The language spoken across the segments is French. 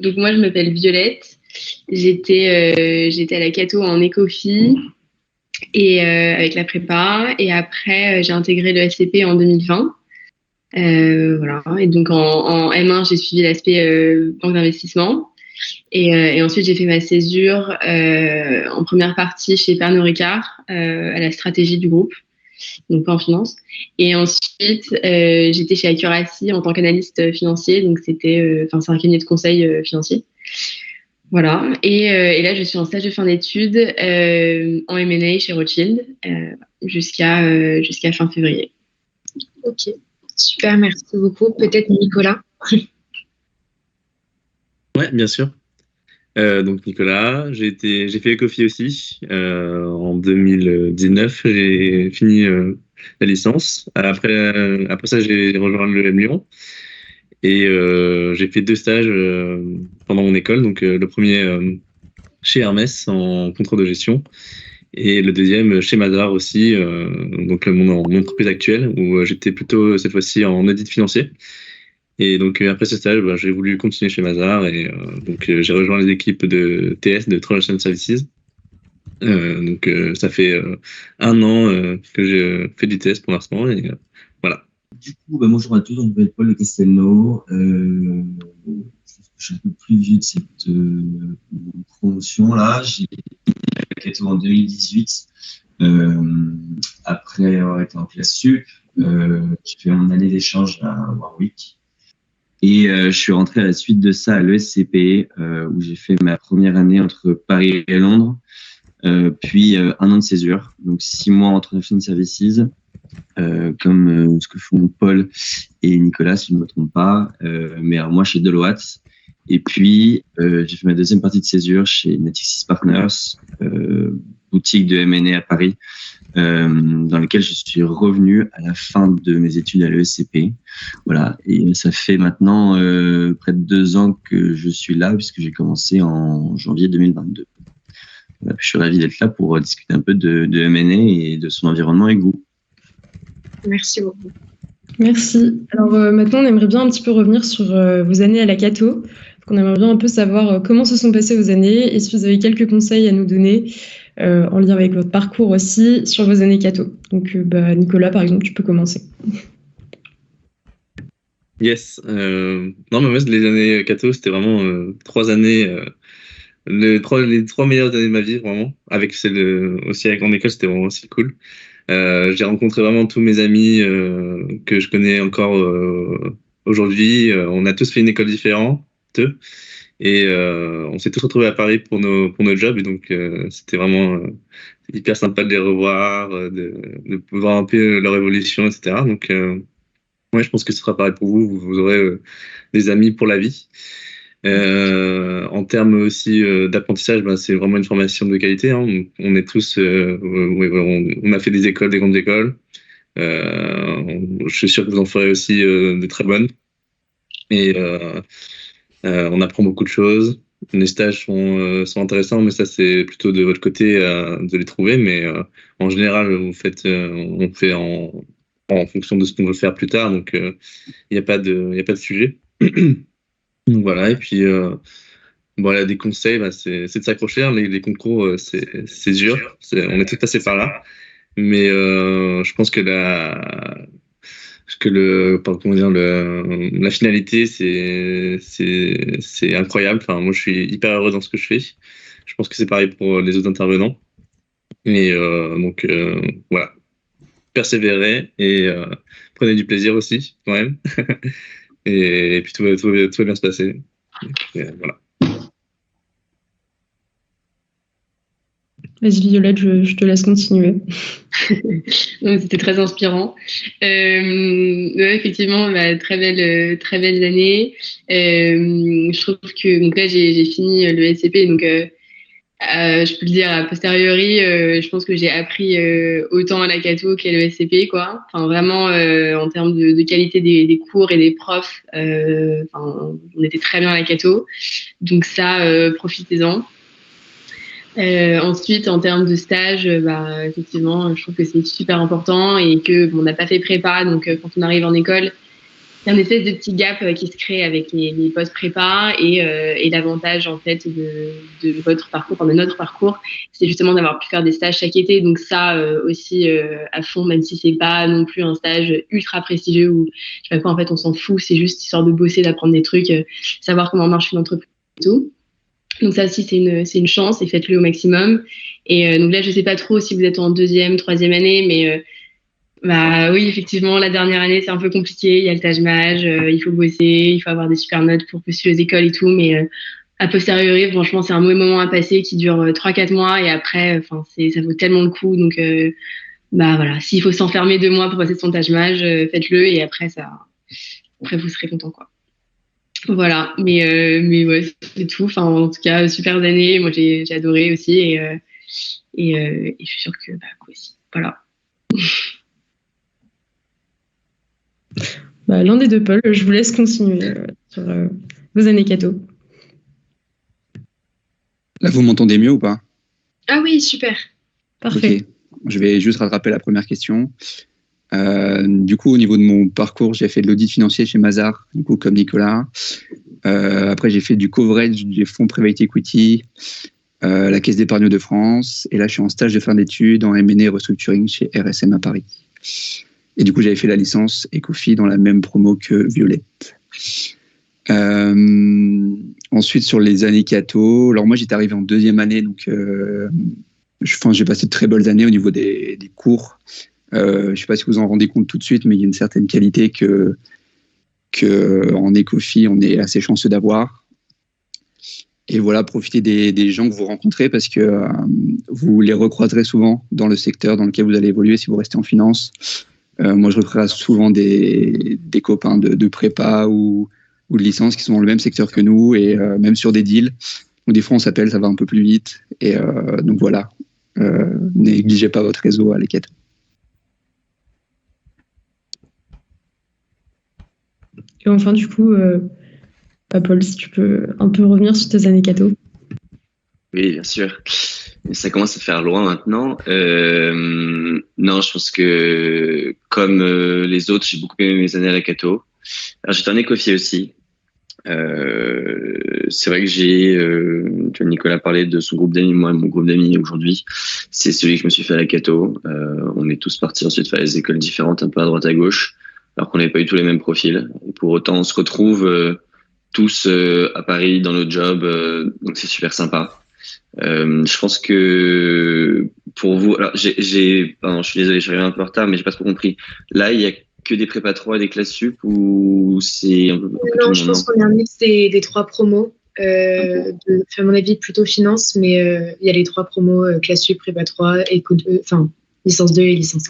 Donc moi, je m'appelle Violette. J'étais à la Cato en éco-fille et avec la prépa. Et après, j'ai intégré le SCP en 2020. Voilà. Et donc en M1, j'ai suivi l'aspect banque d'investissement. Et ensuite, j'ai fait ma césure en première partie chez Pernod Ricard à la stratégie du groupe, donc pas en finance. Et ensuite, j'étais chez Accuracy en tant qu'analyste financier, donc c'est un cabinet de conseil financier. Voilà. Et là, je suis en stage de fin d'études en M&A chez Rothschild jusqu'à fin février. Ok, super, merci beaucoup. Peut-être Nicolas. Ouais, bien sûr. Donc Nicolas, j'ai fait l'écofie aussi. En 2019, j'ai fini la licence. Après ça, j'ai rejoint le M Lyon et j'ai fait 2 stages pendant mon école. Donc le premier chez Hermès en contrôle de gestion et le deuxième chez Mazars aussi, donc mon entreprise actuelle où j'étais plutôt cette fois-ci en audit financier. Et donc après ce stage, j'ai voulu continuer chez Mazars et donc j'ai rejoint les équipes de TS, de Transaction Services. Donc ça fait 1 an que j'ai fait du TS pour l'instant et voilà. Du coup, bonjour à tous, je m'appelle Paul de Castelnau. Je suis un peu plus vieux de cette promotion-là. J'ai été à Cato en 2018, après avoir été en classe sup. J'ai fait mon année d'échange à Warwick. Et je suis rentré à la suite de ça à l'ESCP, où j'ai fait ma première année entre Paris et Londres, puis 1 an de césure, donc 6 mois en Transaction Services, comme ce que font Paul et Nicolas, si je ne me trompe pas, mais alors moi chez Deloitte. Et puis j'ai fait ma deuxième partie de césure chez Natixis Partners, boutique de M&A à Paris, dans lequel je suis revenu à la fin de mes études à l'ESCP. Voilà, et ça fait maintenant près de 2 ans que je suis là, puisque j'ai commencé en janvier 2022. Voilà, je suis ravi d'être là pour discuter un peu de M&A et de son environnement avec vous. Merci beaucoup. Merci. Alors maintenant, on aimerait bien un petit peu revenir sur vos années à la Cato. Donc, on aimerait bien un peu savoir comment se sont passées vos années et si vous avez quelques conseils à nous donner en lien avec votre parcours aussi sur vos années Cato. Donc Nicolas, par exemple, tu peux commencer. Yes. Non, mais moi, les années Cato, c'était vraiment 3 années, les 3 meilleures années de ma vie, vraiment. Avec celle aussi avec en école, c'était vraiment aussi cool. J'ai rencontré vraiment tous mes amis que je connais encore aujourd'hui. On a tous fait une école différente et on s'est tous retrouvés à Paris pour nos jobs. Et donc, c'était vraiment hyper sympa de les revoir, de voir un peu leur évolution, etc. Donc, ouais, je pense que ce sera pareil pour vous. Vous aurez des amis pour la vie. En termes aussi d'apprentissage, c'est vraiment une formation de qualité. Hein. On est tous, on a fait des grandes écoles. Je suis sûr que vous en ferez aussi de très bonnes. Et on apprend beaucoup de choses. Les stages sont intéressants, mais ça c'est plutôt de votre côté de les trouver. Mais en général, on fait en fonction de ce qu'on veut faire plus tard. Donc il n'y a pas de sujet. Donc voilà, et puis voilà, des conseils, c'est de s'accrocher. Hein. Les concours, c'est dur. On est tous passés par là. Mais je pense que la finalité, c'est incroyable. Enfin, moi, je suis hyper heureux dans ce que je fais. Je pense que c'est pareil pour les autres intervenants. Et donc, voilà. Persévérez et prenez du plaisir aussi, quand même. Et puis tout va bien se passer. Et voilà. Vas-y Violette, je te laisse continuer. C'était très inspirant. Ouais, effectivement, très belles années. Je trouve que donc là j'ai fini le SCP, donc je peux le dire a posteriori, je pense que j'ai appris autant à la Cato qu'à l'ESCP, quoi. Enfin, vraiment, en termes de qualité des cours et des profs, on était très bien à la Cato. Donc ça, profitez-en. Ensuite, en termes de stage, effectivement, je trouve que c'est super important et que on n'a pas fait prépa, donc quand on arrive en école, y a une espèce de petit gap qui se crée avec les postes prépa et l'avantage en fait de votre parcours, enfin de notre parcours, c'est justement d'avoir pu faire des stages chaque été. Donc ça aussi à fond, même si c'est pas non plus un stage ultra prestigieux ou je sais pas quoi, en fait on s'en fout, c'est juste histoire de bosser, d'apprendre des trucs, savoir comment marche une entreprise et tout. Donc ça aussi c'est une chance et faites-le au maximum. Et donc là je sais pas trop si vous êtes en deuxième, troisième année, mais bah oui, effectivement, la dernière année, c'est un peu compliqué. Il y a le Taj-Maj, il faut bosser, il faut avoir des super notes pour postuler aux écoles et tout. Mais a posteriori, franchement, c'est un mauvais moment à passer qui dure 3-4 mois. Et après, ça vaut tellement le coup. Donc, bah voilà, s'il faut s'enfermer 2 mois pour passer son Taj-Maj, faites-le. Et après, après, vous serez content, quoi. Voilà, mais ouais, c'est tout. Enfin, en tout cas, super années. Moi, j'ai adoré aussi. Et je suis sûre que bah, quoi aussi. Voilà. Bah, l'un des deux, Paul, je vous laisse continuer sur vos années Cato. Là, vous m'entendez mieux ou pas? Ah oui, super. Parfait. Ok, je vais juste rattraper la première question. Du coup, au niveau de mon parcours, j'ai fait de l'audit financier chez Mazars, du coup, comme Nicolas. Après, j'ai fait du coverage des fonds private equity, la Caisse d'épargne de France. Et là, je suis en stage de fin d'études en M&A restructuring chez RSM à Paris. Et du coup, j'avais fait la licence Ecofi dans la même promo que Violette. Ensuite, sur les années Cato, alors moi, j'étais arrivé en deuxième année, donc j'ai passé de très bonnes années au niveau des cours. Je ne sais pas si vous en rendez compte tout de suite, mais il y a une certaine qualité que en Ecofi, on est assez chanceux d'avoir. Et voilà, profitez des gens que vous rencontrez parce que vous les recroiserez souvent dans le secteur dans lequel vous allez évoluer si vous restez en finance. Moi, je recroise souvent des copains de prépa ou de licence qui sont dans le même secteur que nous et même sur des deals où des fois on s'appelle, ça va un peu plus vite. Et donc voilà, négligez pas votre réseau à l'ECAT. Et enfin, du coup, Paul, si tu peux un peu revenir sur tes années Cato. Oui, bien sûr. Ça commence à faire loin maintenant. Non, je pense que comme les autres, j'ai beaucoup aimé mes années à la Cato. Alors j'étais en Ecofi aussi. C'est vrai que tu vois, Nicolas parlait de son groupe d'amis. Moi, mon groupe d'amis aujourd'hui, c'est celui que je me suis fait à la Cato. On est tous partis ensuite faire des écoles différentes, un peu à droite à gauche, alors qu'on n'avait pas eu tous les mêmes profils. Et pour autant, on se retrouve tous à Paris dans nos jobs, donc c'est super sympa. Je pense que pour vous, alors pardon, je suis désolé, je suis arrivé un peu en retard, mais j'ai pas trop compris. Là, il y a que des prépa 3 et des classes sup ou c'est un peu Non, je pense qu'on est un mix des 3 promos. À mon avis, plutôt finance, mais il y a les 3 promos, classe sup, prépa 3, éco 2, enfin, licence 2 et licence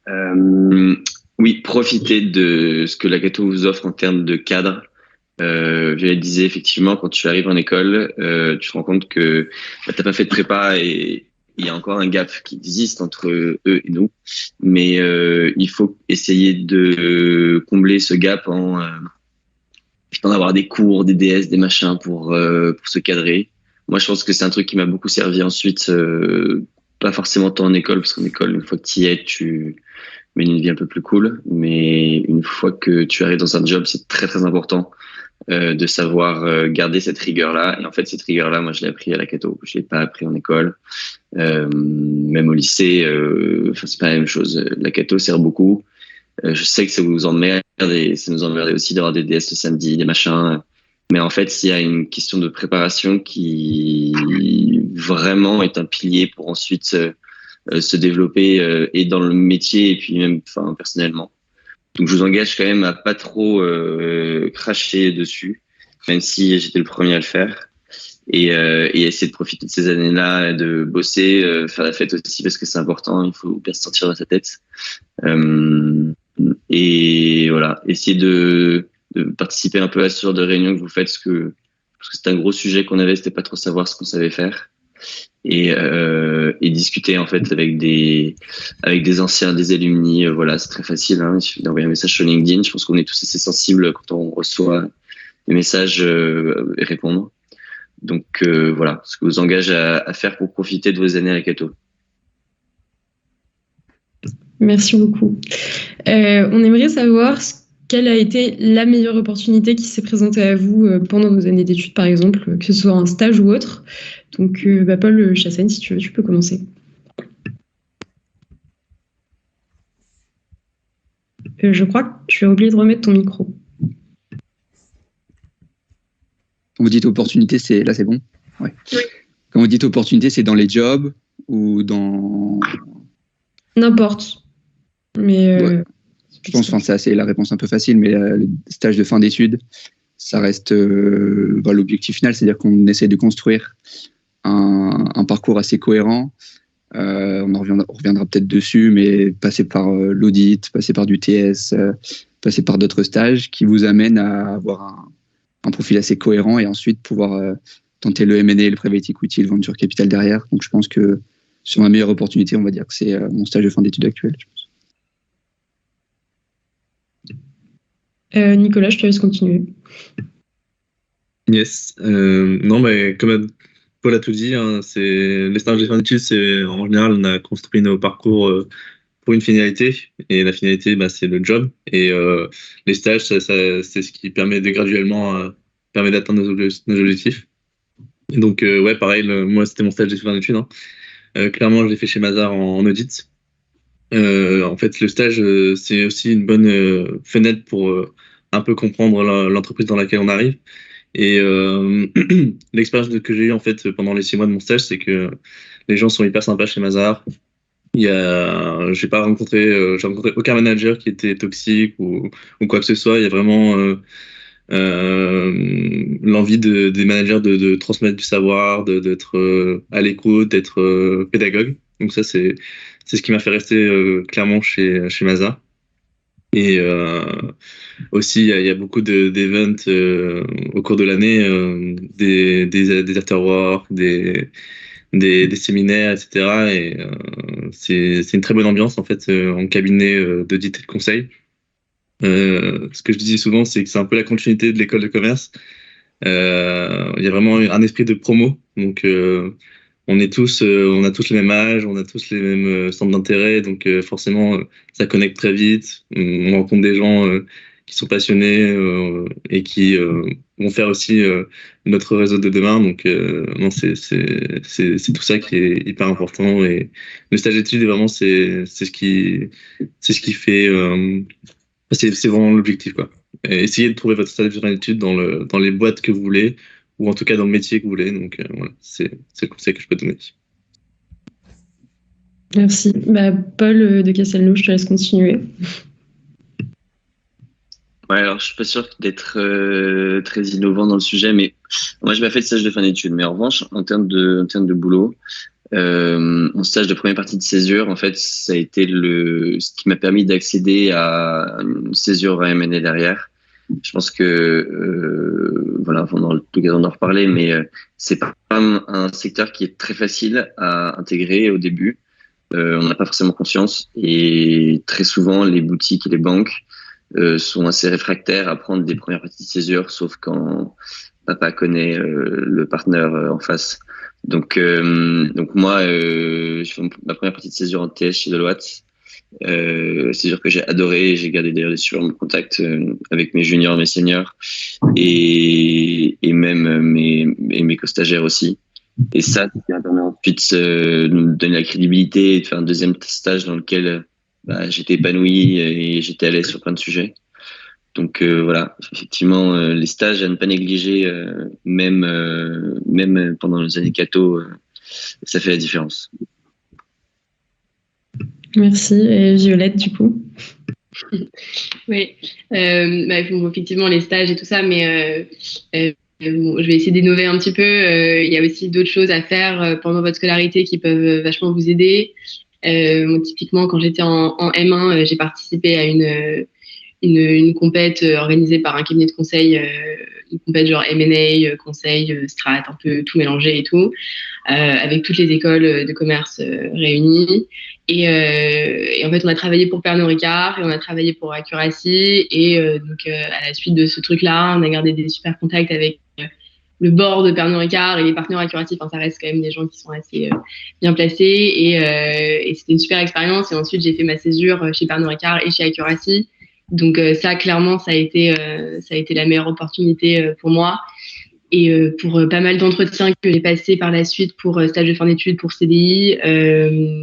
1. Oui, profitez de ce que la Cato vous offre en termes de cadre. Violette disait effectivement, quand tu arrives en école, tu te rends compte que t'as pas fait de prépa et il y a encore un gap qui existe entre eux et nous. Mais il faut essayer de combler ce gap en avoir des cours, des DS, des machins pour se cadrer. Moi, je pense que c'est un truc qui m'a beaucoup servi ensuite, pas forcément tant en école, parce qu'en école, une fois que tu y es, tu mènes une vie un peu plus cool. Mais une fois que tu arrives dans un job, c'est très très important de savoir garder cette rigueur-là. Et en fait, cette rigueur-là, moi, je l'ai appris à la Cato. Je l'ai pas appris en école. Même au lycée, c'est pas la même chose. La Cato sert beaucoup. Je sais que ça vous emmerde et ça nous emmerde aussi d'avoir des DS le samedi, des machins. Mais en fait, il y a une question de préparation qui vraiment est un pilier pour ensuite se développer et dans le métier et puis même personnellement. Donc, je vous engage quand même à pas trop cracher dessus, même si j'étais le premier à le faire. Et essayer de profiter de ces années-là, de bosser, faire la fête aussi parce que c'est important, il faut bien se sentir dans sa tête. Et voilà, essayer de participer un peu à ce genre de réunion que vous faites, parce que c'était un gros sujet qu'on avait, c'était pas trop savoir ce qu'on savait faire. Et discuter en fait avec des anciens, des alumni, voilà, c'est très facile, hein, il suffit d'envoyer un message sur LinkedIn. Je pense qu'on est tous assez sensibles quand on reçoit des messages et répondre. Donc voilà, ce que vous engage à faire pour profiter de vos années à la Cato. Merci beaucoup. On aimerait savoir quelle a été la meilleure opportunité qui s'est présentée à vous pendant vos années d'études, par exemple, que ce soit un stage ou autre. Donc, Paul Chassaigne, si tu veux, tu peux commencer. Je crois que tu as oublié de remettre ton micro. Quand vous dites opportunité, c'est bon. Ouais. Oui. Quand vous dites opportunité, c'est dans les jobs ou dans... N'importe. Mais ouais. Je pense que c'est assez la réponse un peu facile, mais le stage de fin d'études, ça reste l'objectif final, c'est-à-dire qu'on essaie de construire un parcours assez cohérent. On reviendra peut-être dessus, mais passer par l'audit, passer par du TS, passer par d'autres stages qui vous amènent à avoir un profil assez cohérent et ensuite pouvoir tenter le M&A, le private equity, le venture capital derrière. Donc je pense que sur ma meilleure opportunité, on va dire que c'est mon stage de fin d'études actuel. Je pense. Nicolas, je te laisse continuer. Yes. Non, mais comme Paul a tout dit, hein, les stages de fin d'études, c'est en général, on a construit nos parcours pour une finalité, et la finalité, c'est le job. Et les stages, c'est ce qui permet de graduellement permet d'atteindre nos objectifs. Et donc, ouais, pareil, moi, c'était mon stage de fin d'études. Hein. Clairement, je l'ai fait chez Mazars en audit. En fait, le stage, c'est aussi une bonne fenêtre pour un peu comprendre l'entreprise dans laquelle on arrive. Et l'expérience que j'ai eue en fait pendant les 6 mois de mon stage, c'est que les gens sont hyper sympas chez Mazars. J'ai rencontré aucun manager qui était toxique ou quoi que ce soit. Il y a vraiment l'envie des managers de transmettre du savoir, d'être à l'écoute, d'être pédagogue. Donc ça, c'est ce qui m'a fait rester clairement chez Mazars. Et aussi, il y a beaucoup d'events au cours de l'année, des after-work, des séminaires, etc. Et c'est une très bonne ambiance en fait en cabinet d'audit et de conseil. Ce que je disais souvent, c'est que c'est un peu la continuité de l'école de commerce. Il y a vraiment un esprit de promo. Donc, on a tous le même âge, on a tous les mêmes centres d'intérêt. Donc, forcément, ça connecte très vite. On rencontre des gens qui sont passionnés et qui vont faire aussi notre réseau de demain. Donc, non, c'est tout ça qui est hyper important. Et le stage d'études, vraiment, c'est ce qui fait. C'est vraiment l'objectif, quoi. Et essayez de trouver votre stage de fin d'études dans les boîtes que vous voulez, ou en tout cas dans le métier que vous voulez. Donc voilà, c'est le conseil que je peux donner. Merci. Paul de Castelnau, je te laisse continuer. Ouais, alors je suis pas sûr d'être très innovant dans le sujet, mais moi j'ai pas fait de stage de fin d'études. Mais en revanche, en termes de boulot, mon stage de première partie de césure, en fait, ça a été ce qui m'a permis d'accéder à une césure à M&A derrière. Je pense que voilà, on aura l'occasion d'en reparler, mais c'est pas un secteur qui est très facile à intégrer au début. On n'a pas forcément conscience, et très souvent les boutiques et les banques sont assez réfractaires à prendre des premières parties de césure, sauf quand papa connaît le partenaire en face. Donc moi, je fais ma première partie de césure en TS chez Deloitte. Césure que j'ai adoré. J'ai gardé d'ailleurs des super bons contacts avec mes juniors, mes seniors et même mes co-stagiaires aussi. Et ça m'a permis ensuite de nous donner la crédibilité et de faire un deuxième stage dans lequel j'étais épanoui et j'étais à l'aise sur plein de sujets. Donc voilà, effectivement, les stages à ne pas négliger, même pendant les années catho, ça fait la différence. Merci. Et Violette, du coup? Oui, effectivement, les stages et tout ça, mais je vais essayer d'innover un petit peu. Il y a aussi d'autres choses à faire pendant votre scolarité qui peuvent vachement vous aider. Typiquement, quand j'étais en M1, j'ai participé à une compète organisée par un cabinet de conseil, une compète genre M&A, conseil, strat, un peu tout mélangé et tout, avec toutes les écoles de commerce réunies. Et en fait, on a travaillé pour Pernod Ricard et on a travaillé pour Accuracy. Et donc, à la suite de ce truc-là, on a gardé des super contacts avec le board de Pernod Ricard et les partenaires Accuracy, ça reste quand même des gens qui sont assez bien placés et c'était une super expérience. Et ensuite, j'ai fait ma césure chez Pernod Ricard et chez Accuracy. Donc ça, clairement, ça a été la meilleure opportunité pour moi. Et pour pas mal d'entretiens que j'ai passés par la suite pour stage de fin d'études, pour CDI,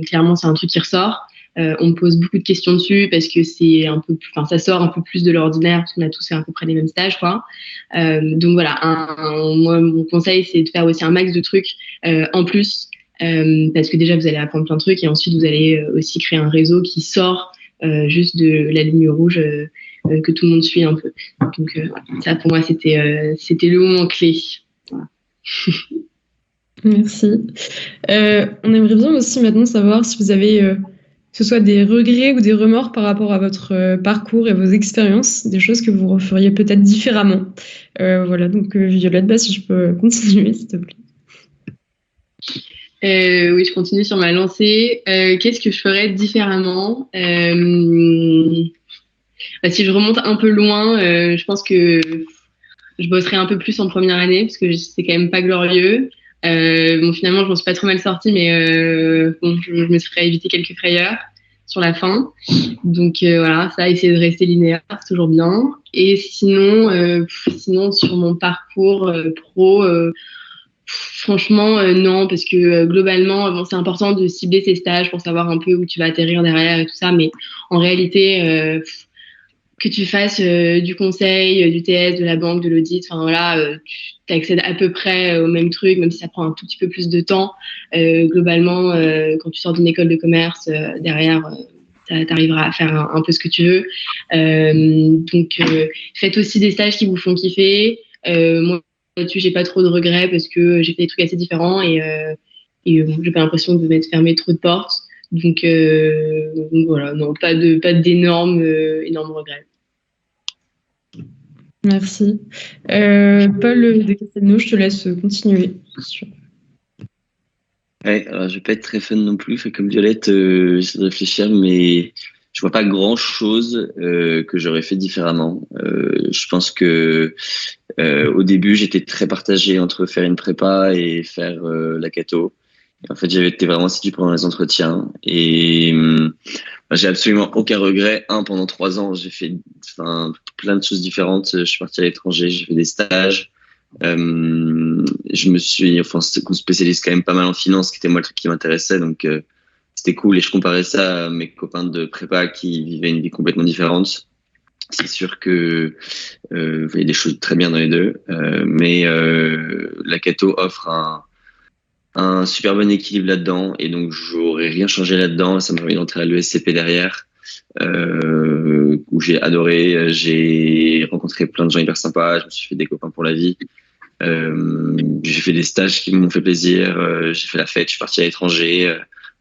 clairement, c'est un truc qui ressort. On me pose beaucoup de questions dessus parce que ça sort un peu plus de l'ordinaire parce qu'on a tous fait à peu près les mêmes stages, quoi. Donc voilà, moi, mon conseil, c'est de faire aussi un max de trucs en plus parce que déjà, vous allez apprendre plein de trucs et ensuite, vous allez aussi créer un réseau qui sort juste de la ligne rouge que tout le monde suit un peu. Donc ça, pour moi, c'était le moment clé. Voilà. Merci. On aimerait bien aussi maintenant savoir si vous avez, que ce soit des regrets ou des remords par rapport à votre parcours et vos expériences, des choses que vous referiez peut-être différemment. Voilà, donc Violette, si je peux continuer, s'il te plaît. Oui, je continue sur ma lancée. Qu'est-ce que je ferais différemment si je remonte un peu loin, je pense que je bosserai un peu plus en première année parce que c'est quand même pas glorieux. Finalement, je m'en suis pas trop mal sortie, mais je me serais évité quelques frayeurs sur la fin. Donc voilà, ça, essayer de rester linéaire, c'est toujours bien. Et sinon, sur mon parcours pro, franchement, non, parce que globalement, c'est important de cibler ses stages pour savoir un peu où tu vas atterrir derrière et tout ça, mais en réalité, que tu fasses du conseil, du TS, de la banque, de l'audit, tu accèdes à peu près au même truc, même si ça prend un tout petit peu plus de temps. Globalement, quand tu sors d'une école de commerce, derrière, tu arriveras à faire un peu ce que tu veux. Donc, faites aussi des stages qui vous font kiffer. Moi, là-dessus, j'ai pas trop de regrets parce que j'ai fait des trucs assez différents et j'ai pas l'impression de m'être fermé trop de portes. Donc voilà, non, pas d'énormes énormes regrets. Merci. Paul de Castelnau, je te laisse continuer. Ouais, alors je vais pas être très fun non plus. Fait comme Violette, j'essaie de réfléchir, mais je vois pas grand-chose que j'aurais fait différemment. Je pense que au début, j'étais très partagé entre faire une prépa et faire la catho. En fait, j'avais été vraiment séduit pendant les entretiens et j'ai absolument aucun regret. Pendant 3 ans, j'ai fait plein de choses différentes. Je suis parti à l'étranger, j'ai fait des stages. On spécialise quand même pas mal en finance, qui était moi le truc qui m'intéressait, donc c'était cool. Et je comparais ça à mes copains de prépa qui vivaient une vie complètement différente. C'est sûr que il y a des choses très bien dans les deux, mais la catho offre un super bon équilibre là-dedans, et donc j'aurais rien changé là-dedans. Ça m'a permis d'entrer à l'ESCP derrière, où j'ai adoré. J'ai rencontré plein de gens hyper sympas, je me suis fait des copains pour la vie. J'ai fait des stages qui m'ont fait plaisir, j'ai fait la fête, je suis parti à l'étranger,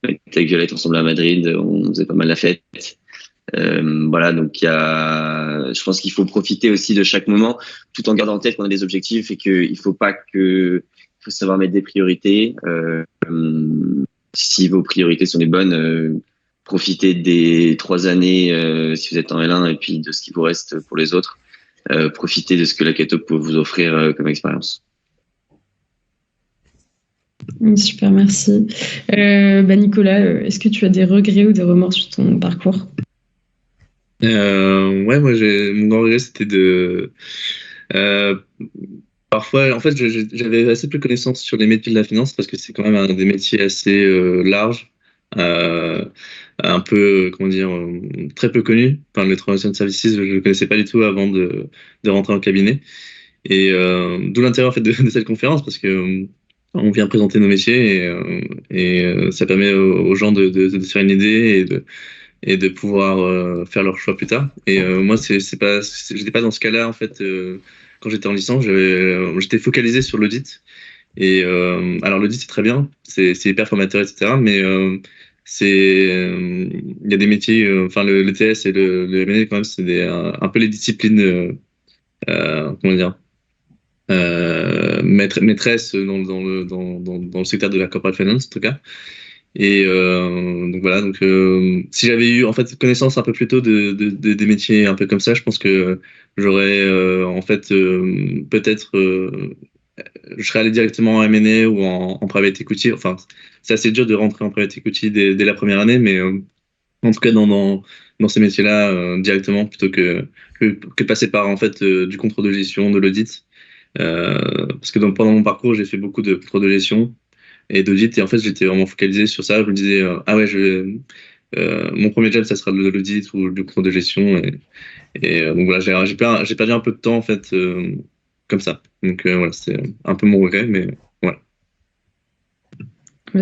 avec Violette ensemble à Madrid, on faisait pas mal la fête. Voilà, donc je pense qu'il faut profiter aussi de chaque moment, tout en gardant en tête qu'on a des objectifs et qu'il faut savoir mettre des priorités. Si vos priorités sont les bonnes, profitez des 3 années si vous êtes en L1 et puis de ce qui vous reste pour les autres. Profitez de ce que la catho peut vous offrir comme expérience. Super, merci. Nicolas, est-ce que tu as des regrets ou des remords sur ton parcours ? Ouais, moi, mon grand regret, c'était de... parfois, en fait, j'avais assez peu de connaissances sur les métiers de la finance parce que c'est quand même un des métiers assez larges, un peu, comment dire, très peu connu. Enfin, le Transaction Services, je ne le connaissais pas du tout avant de rentrer en cabinet. Et d'où l'intérêt en fait de cette conférence, parce que on vient présenter nos métiers et ça permet aux gens de se faire une idée et de pouvoir faire leur choix plus tard. Et moi, j'étais pas dans ce cas-là en fait. Quand j'étais en licence, j'étais focalisé sur l'audit. Et alors l'audit c'est très bien, c'est hyper formateur, etc. Mais il y a des métiers, le TS et le M&A quand même, c'est un peu les disciplines, comment dire, maîtresse dans le secteur de la corporate finance en tout cas. Et donc voilà, si j'avais eu en fait connaissance un peu plus tôt des métiers un peu comme ça, je pense que j'aurais peut-être je serais allé directement en M&A ou en private equity. Enfin, c'est assez dur de rentrer en private equity dès la première année, mais en tout cas dans ces métiers-là directement plutôt que passer par en fait du contrôle de gestion, de l'audit. Parce que pendant mon parcours, j'ai fait beaucoup de contrôle de gestion et d'audit, et en fait, j'étais vraiment focalisé sur ça. Je me disais, ah ouais, mon premier job, ça sera de l'audit ou du contrôle de gestion. Donc voilà, j'ai perdu un peu de temps en fait comme ça. Donc voilà, c'est un peu mon regret, mais voilà.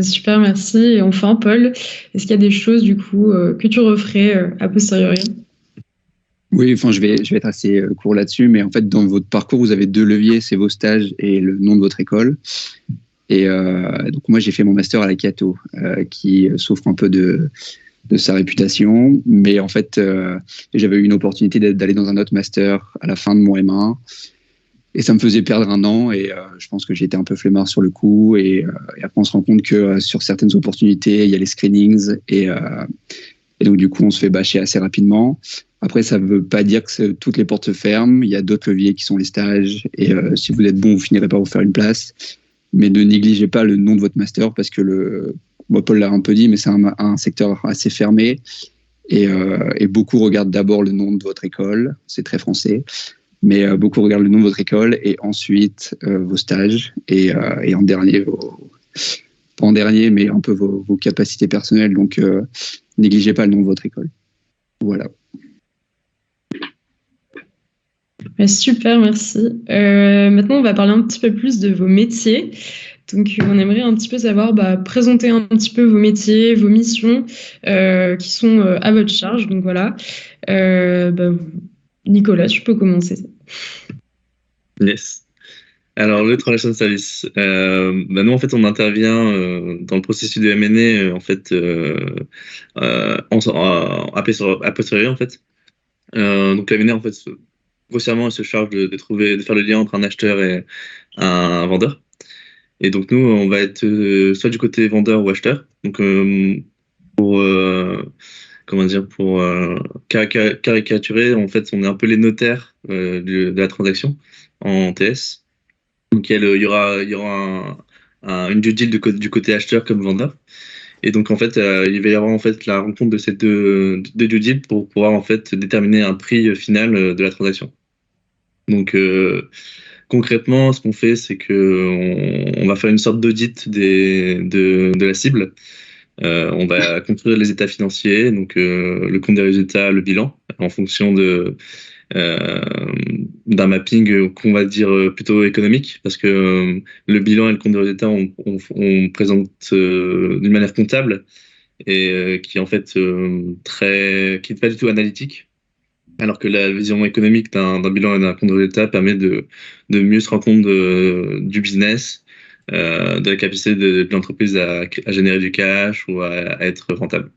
Super, merci. Et enfin, Paul, est-ce qu'il y a des choses du coup que tu referais a posteriori? Oui, enfin, je vais être assez court là-dessus, mais en fait, dans votre parcours, vous avez 2 leviers, c'est vos stages et le nom de votre école. Et donc moi, j'ai fait mon master à la Cato, qui souffre un peu de sa réputation, mais en fait, j'avais eu une opportunité d'aller dans un autre master à la fin de mon M1, et ça me faisait perdre un an, et je pense que j'étais un peu flemmard sur le coup, et après on se rend compte que sur certaines opportunités, il y a les screenings, et donc du coup, on se fait bâcher assez rapidement. Après, ça ne veut pas dire que toutes les portes se ferment. Il y a d'autres leviers qui sont les stages. Et si vous êtes bon, vous finirez par vous faire une place. Mais ne négligez pas le nom de votre master parce que moi, Paul l'a un peu dit, mais c'est un secteur assez fermé. Et beaucoup regardent d'abord le nom de votre école. C'est très français. Mais beaucoup regardent le nom de votre école et ensuite vos stages. Et en dernier, pas en dernier, mais un peu vos capacités personnelles. Donc, négligez pas le nom de votre école. Voilà. Super, merci. Maintenant, on va parler un petit peu plus de vos métiers. Donc, on aimerait un petit peu savoir, présenter un petit peu vos métiers, vos missions qui sont à votre charge. Donc voilà. Nicolas, tu peux commencer. Yes. Alors, le Translation Service. Nous, en fait, on intervient dans le processus de M&A, en fait, a posteriori, en fait. Donc, la M&A, en fait, grossièrement, elle se charge de faire le lien entre un acheteur et un vendeur. Et donc, nous, on va être soit du côté vendeur ou acheteur. Donc, pour caricaturer, en fait, on est un peu les notaires de la transaction en TS. Donc, il y aura une due deal du côté acheteur comme vendeur. Et donc, en fait, il va y avoir en fait la rencontre de ces deux due deals pour pouvoir en fait déterminer un prix final de la transaction. Donc, concrètement, ce qu'on fait, c'est que on va faire une sorte d'audit de la cible. On va construire les états financiers, donc le compte des résultats, le bilan, en fonction d'un mapping qu'on va dire plutôt économique, parce que le bilan et le compte des résultats, on présente d'une manière comptable et qui est en fait qui n'est pas du tout analytique. Alors que la vision économique d'un bilan et d'un compte de résultat permet de mieux se rendre compte du business, de la capacité de l'entreprise à générer du cash ou à être rentable.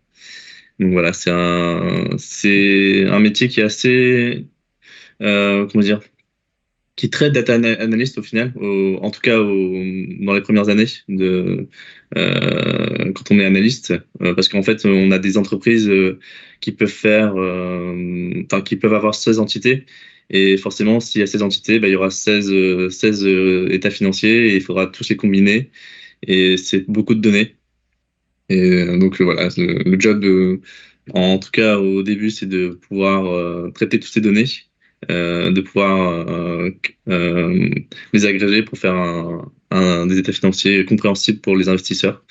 Donc voilà, c'est un métier qui est assez, comment dire, qui traite data analyst au final, en tout cas dans les premières années quand on est analyste, parce qu'en fait on a des entreprises qui peuvent qui peuvent avoir 16 entités, et forcément s'il y a 16 entités, il y aura 16 états financiers et il faudra tous les combiner, et c'est beaucoup de données. Et donc voilà, le job en tout cas au début, c'est de pouvoir traiter toutes ces données, de pouvoir les agréger pour faire des états financiers compréhensibles pour les investisseurs.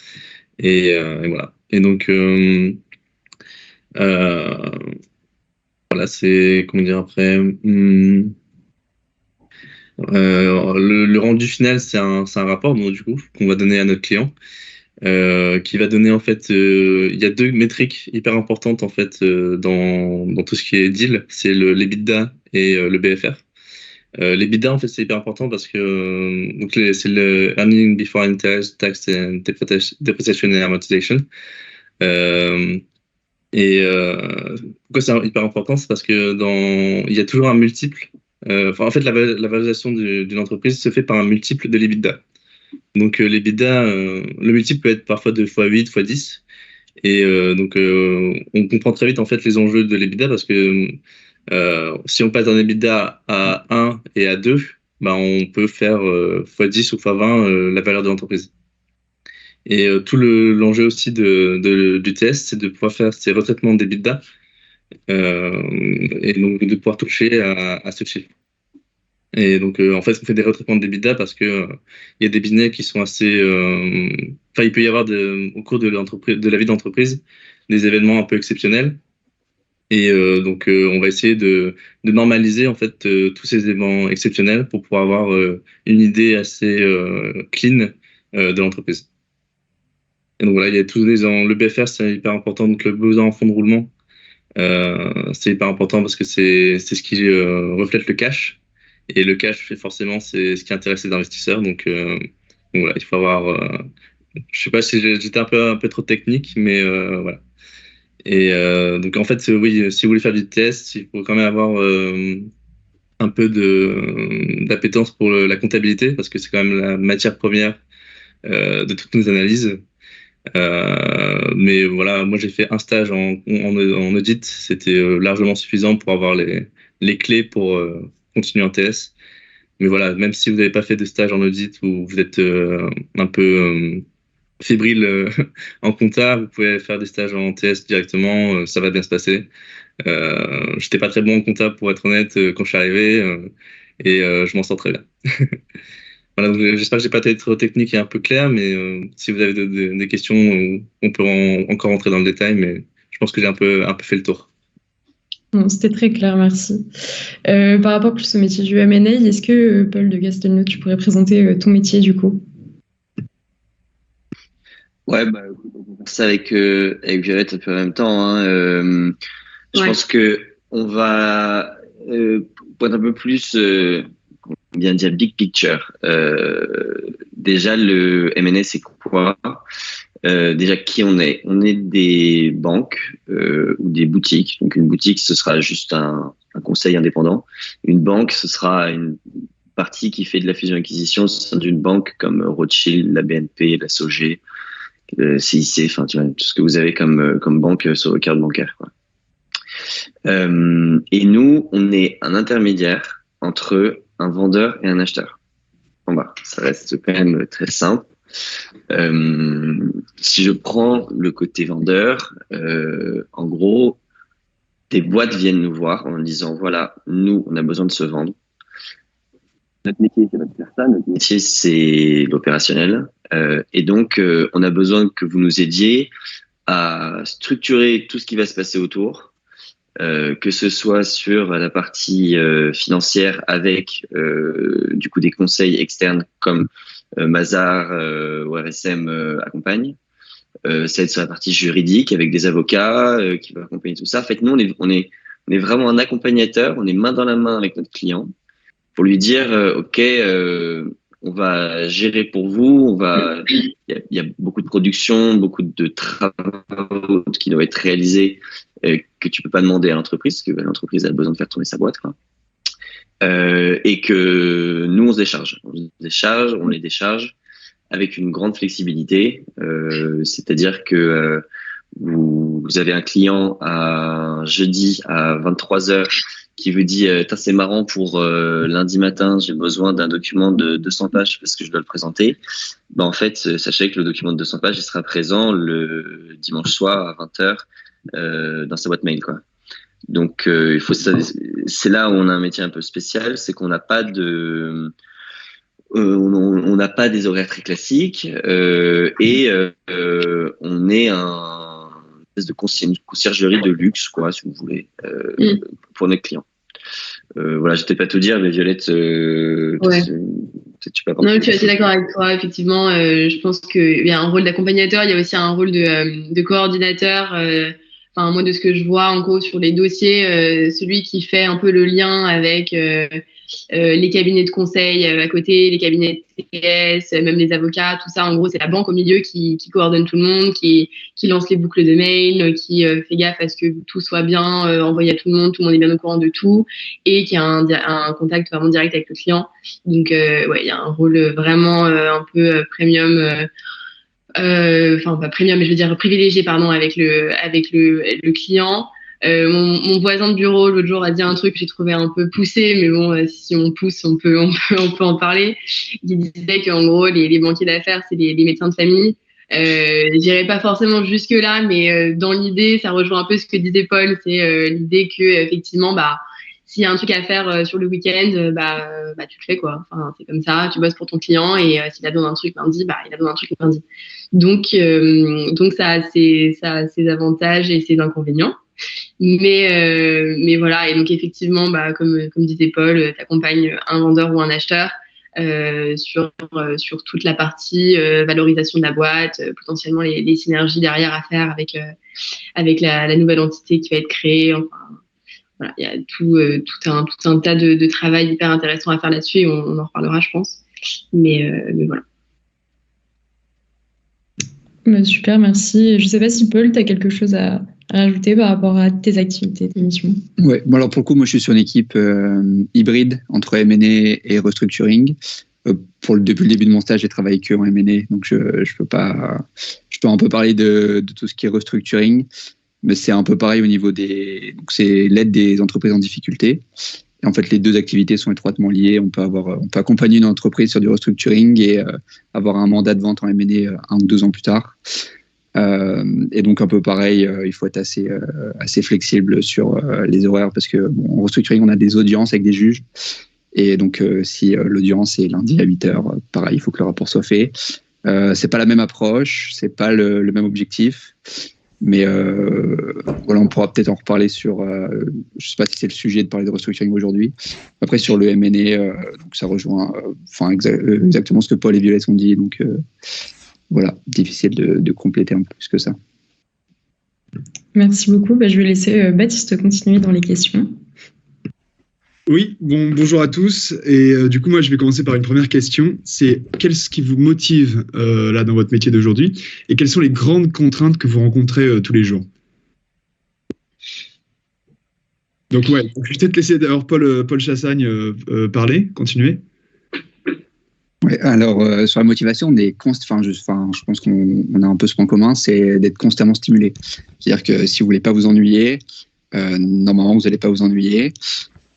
Et voilà. Et donc, voilà, c'est, comment dire après, le rendu final, c'est un rapport, donc, du coup, qu'on va donner à notre client. Qui va donner en fait, il y a 2 métriques hyper importantes en fait dans tout ce qui est deal, c'est l'EBITDA et le BFR. L'EBITDA en fait c'est hyper important parce que c'est le Earning Before Interest, Tax and Depreciation and Amortization. Pourquoi c'est hyper important, c'est parce que il y a toujours un multiple. En fait, la valorisation d'une entreprise se fait par un multiple de l'EBITDA. Donc l'EBITDA, le multiple peut être parfois de x8, x10. Et donc on comprend très vite en fait les enjeux de l'EBITDA, parce que si on passe d'un EBITDA à 1 et à 2, on peut faire x10 ou x20 la valeur de l'entreprise. Et tout l'enjeu aussi du test, c'est de pouvoir faire ces retraitements d'EBITDA et donc de pouvoir toucher à ce chiffre. Et donc, en fait, on fait des retraitements d'EBITDA parce que il y a des business qui sont assez. Il peut y avoir au cours de la vie d'entreprise, des événements un peu exceptionnels. Et donc, on va essayer de normaliser en fait tous ces événements exceptionnels pour pouvoir avoir une idée assez clean de l'entreprise. Et donc voilà, il y a tous le BFR, c'est hyper important. Donc, le besoin en fonds de roulement, c'est hyper important parce que c'est ce qui reflète le cash. Et le cash, forcément, c'est ce qui intéresse les investisseurs. Donc voilà, il faut avoir. Je sais pas si j'étais un peu trop technique, mais voilà. Et donc en fait, oui, si vous voulez faire du test, il faut quand même avoir un peu d'appétence pour la comptabilité parce que c'est quand même la matière première de toutes nos analyses. Mais voilà, moi j'ai fait un stage en audit, c'était largement suffisant pour avoir les clés pour continuer en TS. Mais voilà, même si vous n'avez pas fait de stage en audit ou vous êtes un peu fébrile en compta, vous pouvez faire des stages en TS directement, ça va bien se passer. J'étais pas très bon en compta pour être honnête quand je suis arrivé et je m'en sors très bien. Voilà, donc, j'espère que j'ai pas été trop technique et un peu clair, mais si vous avez des questions, on peut encore rentrer dans le détail, mais je pense que j'ai un peu fait le tour. Non, c'était très clair, merci. Par rapport plus au métier du M&A, est-ce que Paul de Castelnau, tu pourrais présenter ton métier du coup? Ouais, on va faire ça avec Violette un peu en même temps. Hein. Je pense que on va pour être un peu plus, bien dire big picture. Déjà, le M&A, c'est quoi? Déjà, qui on est? On est des banques ou des boutiques. Donc, une boutique, ce sera juste un conseil indépendant. Une banque, ce sera une partie qui fait de la fusion-acquisition au sein d'une banque comme Rothschild, la BNP, la SOG, le CIC, enfin, tu vois, tout ce que vous avez comme banque sur le cadre bancaire, quoi. Et nous, on est un intermédiaire entre un vendeur et un acheteur. Bon, ça reste quand même très simple. Si je prends le côté vendeur, en gros, des boîtes viennent nous voir en disant, voilà, nous, on a besoin de se vendre. Notre métier, c'est pas de faire ça. Notre métier, c'est l'opérationnel. Et donc, on a besoin que vous nous aidiez à structurer tout ce qui va se passer autour, que ce soit sur la partie financière avec du coup des conseils externes comme Mazars ou RSM accompagne. Ça va être sur la partie juridique avec des avocats qui vont accompagner tout ça. En fait, nous, on est vraiment un accompagnateur. On est main dans la main avec notre client pour lui dire OK, on va gérer pour vous. Il y a beaucoup de production, beaucoup de travaux qui doivent être réalisés que tu peux pas demander à l'entreprise parce que l'entreprise a besoin de faire tourner sa boîte, quoi. Et que nous on se décharge, on les décharge avec une grande flexibilité, c'est-à-dire que vous avez un client un jeudi à 23h qui vous dit c'est marrant pour lundi matin, j'ai besoin d'un document de 200 pages parce que je dois le présenter. En fait, sachez que le document de 200 pages il sera présent le dimanche soir à 20h dans sa boîte mail, quoi. Donc il faut c'est là où on a un métier un peu spécial, c'est qu'on n'a pas de on n'a pas des horaires très classiques et on est une espèce de conciergerie de luxe, quoi, si vous voulez, pour nos clients. Voilà, je ne t'ai pas tout dire, mais Violette, tu peux non, je suis assez d'accord avec toi. Effectivement, je pense qu'il y a un rôle d'accompagnateur, il y a aussi un rôle de coordinateur. Enfin, moi, de ce que je vois en gros sur les dossiers, celui qui fait un peu le lien avec les cabinets de conseil à côté, les cabinets de TS, même les avocats, tout ça, en gros, c'est la banque au milieu qui coordonne tout le monde, qui lance les boucles de mail, qui fait gaffe à ce que tout soit bien envoyé à tout le monde est bien au courant de tout, et qui a un contact vraiment direct avec le client. Donc, il y a un rôle vraiment un peu premium. Enfin pas premium, mais je veux dire privilégié, pardon, avec le client. Mon voisin de bureau l'autre jour a dit un truc que j'ai trouvé un peu poussé, mais bon, si on pousse, on peut en parler. Il disait qu'en gros, les banquiers d'affaires, c'est les médecins de famille. J'irai pas forcément jusque là, mais dans l'idée, ça rejoint un peu ce que disait Paul, c'est l'idée que effectivement, s'il y a un truc à faire sur le week-end, tu le fais quoi. Enfin, c'est comme ça, tu bosses pour ton client et s'il a besoin d'un truc lundi, il a besoin d'un truc lundi. Donc ça a ses avantages et ses inconvénients. Mais voilà, et donc effectivement, comme disait Paul, tu accompagnes un vendeur ou un acheteur sur toute la partie valorisation de la boîte, potentiellement les synergies derrière à faire avec la nouvelle entité qui va être créée. Enfin, voilà, il y a tout un tas de travail hyper intéressant à faire là-dessus et on en reparlera, je pense. Mais voilà. Super, merci. Je ne sais pas si Paul, tu as quelque chose à rajouter par rapport à tes activités, tes missions. Ouais, bon alors pour le coup, moi je suis sur une équipe hybride entre M&A et restructuring. Depuis le début de mon stage, j'ai travaillé que en M&A, donc je peux un peu parler de tout ce qui est restructuring, mais c'est un peu pareil au niveau donc c'est l'aide des entreprises en difficulté. Et en fait, les deux activités sont étroitement liées. On peut accompagner une entreprise sur du restructuring et avoir un mandat de vente en M&A 1 ou 2 ans plus tard. Et donc un peu pareil, il faut être assez flexible sur les horaires parce que en restructuring, on a des audiences avec des juges. Et donc si l'audience est lundi à 8h, pareil, il faut que le rapport soit fait. C'est pas la même approche, c'est pas le même objectif. Mais voilà, on pourra peut-être en reparler sur. Je sais pas si c'est le sujet de parler de restructuring aujourd'hui. Après sur le M&A, donc ça rejoint, exactement ce que Paul et Violette ont dit. Donc voilà, difficile de compléter un peu plus que ça. Merci beaucoup. Je vais laisser Baptiste continuer dans les questions. Oui, bonjour à tous. Et du coup, moi, je vais commencer par une première question. C'est qu'est-ce qui vous motive là dans votre métier d'aujourd'hui et quelles sont les grandes contraintes que vous rencontrez tous les jours? Donc ouais, je vais peut-être laisser d'ailleurs Paul Chassagne parler, continuer. Ouais, alors sur la motivation, je pense qu'on a un peu ce point commun, c'est d'être constamment stimulé. C'est-à-dire que si vous voulez pas vous ennuyer, normalement vous n'allez pas vous ennuyer.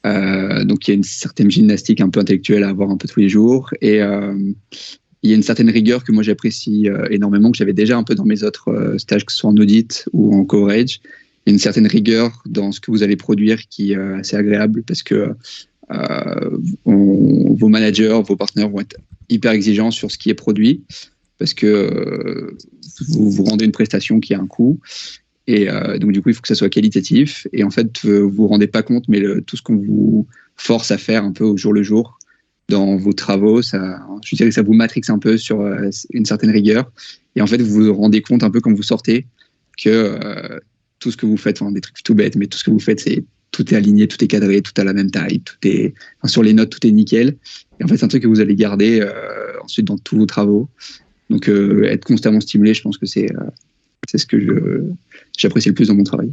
Donc il y a une certaine gymnastique un peu intellectuelle à avoir un peu tous les jours et il y a une certaine rigueur que moi j'apprécie énormément, que j'avais déjà un peu dans mes autres stages, que ce soit en audit ou en coverage. Il y a une certaine rigueur dans ce que vous allez produire qui est assez agréable parce que vos managers, vos partenaires vont être hyper exigeants sur ce qui est produit parce que vous rendez une prestation qui a un coût. Et donc, du coup, il faut que ça soit qualitatif. Et en fait, vous vous rendez pas compte, mais tout ce qu'on vous force à faire un peu au jour le jour dans vos travaux, je dirais que ça vous matrixe un peu sur une certaine rigueur. Et en fait, vous vous rendez compte un peu quand vous sortez que tout ce que vous faites, des trucs tout bêtes, mais tout ce que vous faites, tout est aligné, tout est cadré, tout à la même taille, sur les notes, tout est nickel. Et en fait, c'est un truc que vous allez garder ensuite dans tous vos travaux. Donc, être constamment stimulé, je pense que c'est ce que j'apprécie le plus dans mon travail.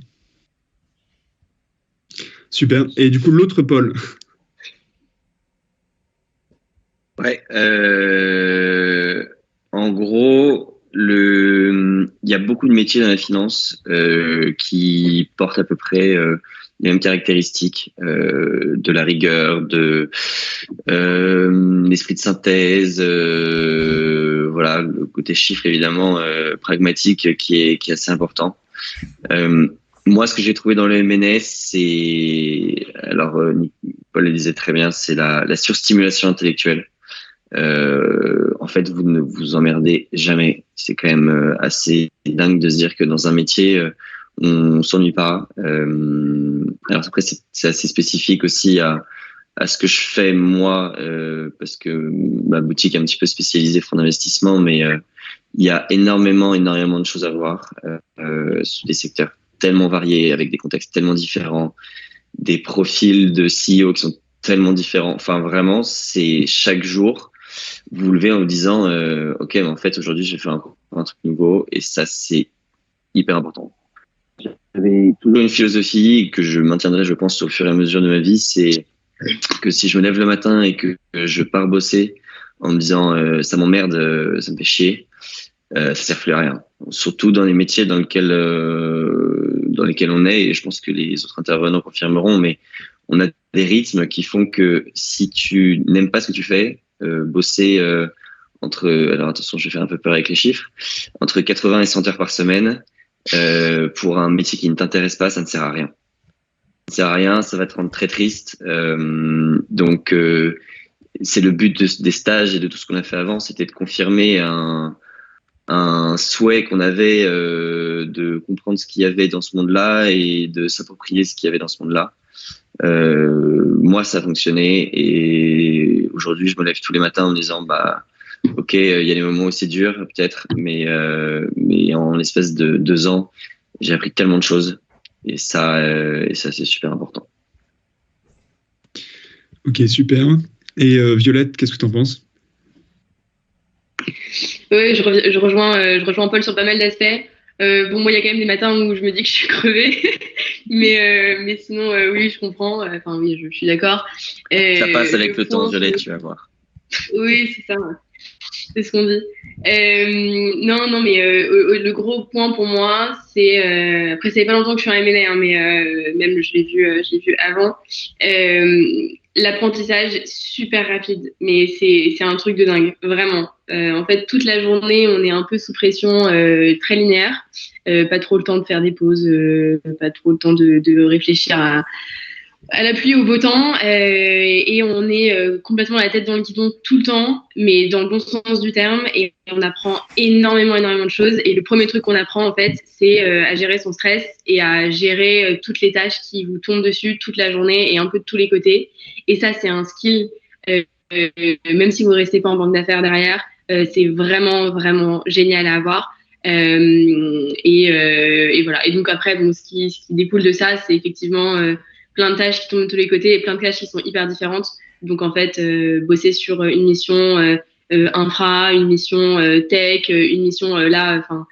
Super. Et du coup, l'autre Paul. Ouais. En gros, il y a beaucoup de métiers dans la finance qui portent à peu près les mêmes caractéristiques, de la rigueur, de l'esprit de synthèse, voilà, le côté chiffre évidemment pragmatique qui est assez important. Moi, ce que j'ai trouvé dans le M&A, c'est, alors Paul le disait très bien, c'est la surstimulation intellectuelle. En fait, vous ne vous emmerdez jamais. C'est quand même assez dingue de se dire que dans un métier, on s'ennuie pas. Alors après, c'est assez spécifique aussi à ce que je fais moi, parce que ma boutique est un petit peu spécialisée fonds d'investissement, mais il y a énormément de choses à voir sur des secteurs tellement variés, avec des contextes tellement différents, des profils de CEO qui sont tellement différents. Enfin, vraiment, c'est chaque jour, vous vous levez en vous disant ok, mais en fait, aujourd'hui, je vais faire un truc nouveau, et ça, c'est hyper important. J'avais toujours une philosophie que je maintiendrai, je pense, au fur et à mesure de ma vie, c'est que si je me lève le matin et que je pars bosser en me disant ça m'emmerde, ça me fait chier, ça sert plus à rien. Surtout dans les métiers dans lesquels dans lesquels on est, et je pense que les autres intervenants confirmeront, mais on a des rythmes qui font que si tu n'aimes pas ce que tu fais, bosser alors attention, je vais faire un peu peur avec les chiffres, entre 80 et 100 heures par semaine, pour un métier qui ne t'intéresse pas, ça ne sert à rien. Ça ne sert à rien, ça va te rendre très triste. Donc, c'est le but des stages et de tout ce qu'on a fait avant, c'était de confirmer un souhait qu'on avait de comprendre ce qu'il y avait dans ce monde-là et de s'approprier ce qu'il y avait dans ce monde-là. Moi, ça a fonctionné et aujourd'hui, je me lève tous les matins en me disant, ok, il y a des moments où c'est dur, peut-être, mais en l'espace de 2 ans, j'ai appris tellement de choses et ça c'est super important. Ok, super. Et Violette, qu'est-ce que tu en penses? Oui, je rejoins Paul sur pas mal d'aspects. Bon, moi, il y a quand même des matins où je me dis que je suis crevée, mais sinon, oui, je comprends. Enfin, oui, je suis d'accord. Ça passe avec le temps, Violette, tu vas voir. Oui, c'est ça. C'est ce qu'on dit. Non, mais le gros point pour moi, c'est après, ça fait pas longtemps que je suis en M&A, hein, mais même je l'ai vu avant. L'apprentissage super rapide, mais c'est un truc de dingue, vraiment. En fait, toute la journée, on est un peu sous pression, très linéaire, pas trop le temps de faire des pauses, pas trop le temps de réfléchir à la pluie, au beau temps, et on est complètement la tête dans le guidon tout le temps, mais dans le bon sens du terme, et on apprend énormément de choses. Et le premier truc qu'on apprend, en fait, c'est à gérer son stress et à gérer toutes les tâches qui vous tombent dessus toute la journée et un peu de tous les côtés. Et ça, c'est un skill, même si vous ne restez pas en banque d'affaires derrière, c'est vraiment génial à avoir. Et voilà. Et donc après, bon, ce qui découle de ça, c'est effectivement plein de tâches qui tombent de tous les côtés et plein de tâches qui sont hyper différentes. Donc en fait, bosser sur une mission infra, une mission tech, une mission là, enfin,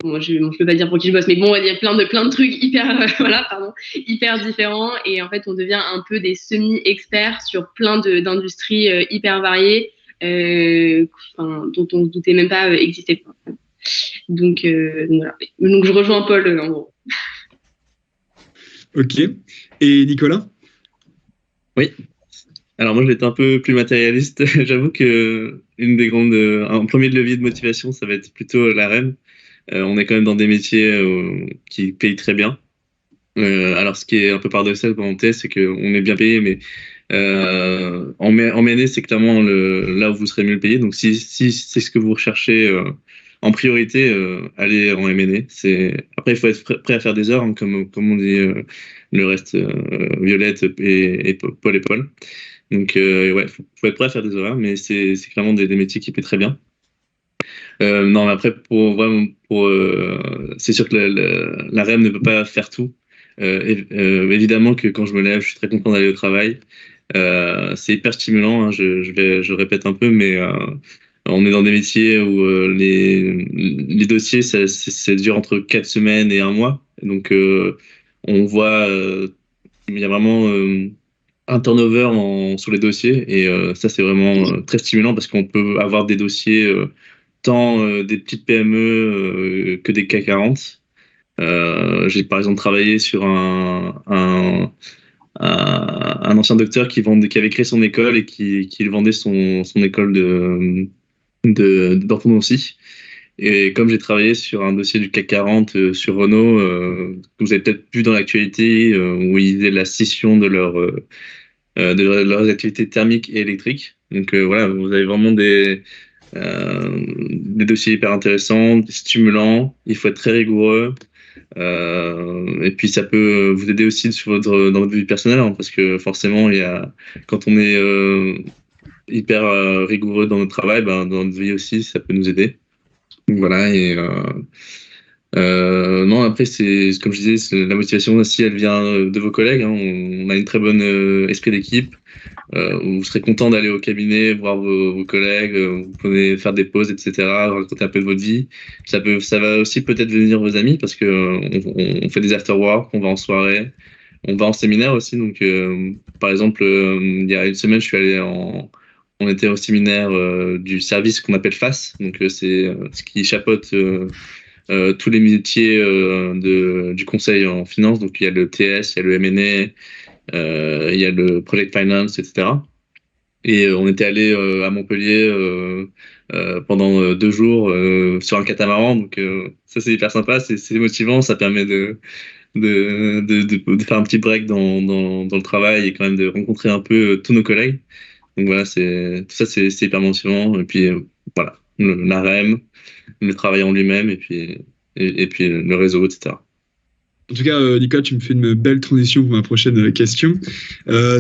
bon, je peux pas dire pour qui je bosse, mais bon, il y a plein de trucs hyper différents. Et en fait, on devient un peu des semi-experts sur plein d'industries hyper variées, dont on ne se doutait même pas exister. Donc voilà. Donc je rejoins Paul en gros. Ok. Et Nicolas? Oui. Alors moi, je vais être un peu plus matérialiste. J'avoue que un premier levier de motivation, ça va être plutôt la REM. On est quand même dans des métiers qui payent très bien. Alors, ce qui est un peu paradoxal pour mon test, c'est qu'on est bien payé, mais en M&A, c'est clairement là où vous serez mieux payé. Donc, si c'est ce que vous recherchez en priorité, allez en M&A. Après, il faut être prêt à faire des heures, hein, comme on dit le reste, Violette et Paul et Paul. Donc, ouais, faut être prêt à faire des horaires, mais c'est clairement des métiers qui paient très bien. Non, mais après, c'est sûr que la REM ne peut pas faire tout. Évidemment que quand je me lève, je suis très content d'aller au travail. C'est hyper stimulant, hein, je répète un peu, mais on est dans des métiers où les dossiers, ça dure entre 4 semaines et 1 mois. Donc, on voit, il y a vraiment un turnover sur les dossiers, et ça, c'est vraiment très stimulant parce qu'on peut avoir des dossiers tant des petites PME que des CAC 40. J'ai par exemple travaillé sur un ancien docteur qui avait créé son école et qui vendait son école d'orthodontie. Et comme j'ai travaillé sur un dossier du CAC 40 sur Renault, que vous avez peut-être vu dans l'actualité, où ils faisaient la scission de leurs activités thermiques et électriques. Donc voilà, vous avez vraiment des dossiers hyper intéressants, stimulants. Il faut être très rigoureux. Et puis ça peut vous aider aussi dans votre vie personnelle, hein, parce que forcément, quand on est hyper rigoureux dans notre travail, dans notre vie aussi, ça peut nous aider. Donc voilà. Et non, après, comme je disais, la motivation aussi, elle vient de vos collègues, hein. On a une très bonne esprit d'équipe. Vous serez content d'aller au cabinet, voir vos collègues, vous pouvez faire des pauses, etc., raconter un peu de votre vie. Ça va aussi peut-être venir vos amis, parce que on fait des after-work, on va en soirée, on va en séminaire aussi. Donc, par exemple, il y a une semaine, on était au séminaire du service qu'on appelle FACE. Donc, c'est ce qui chapeaute tous les métiers du conseil en finance. Donc, il y a le TS, il y a le M&A, il y a le Project Finance, etc. Et on était allé à Montpellier pendant 2 jours sur un catamaran. Donc, ça, c'est hyper sympa, c'est motivant, ça permet de faire un petit break dans le travail et quand même de rencontrer un peu tous nos collègues. Donc voilà, tout ça, c'est hyper motivant. Et puis voilà, la REM, le travail en lui-même et puis le réseau, etc. En tout cas, Nicolas, tu me fais une belle transition pour ma prochaine question. Ma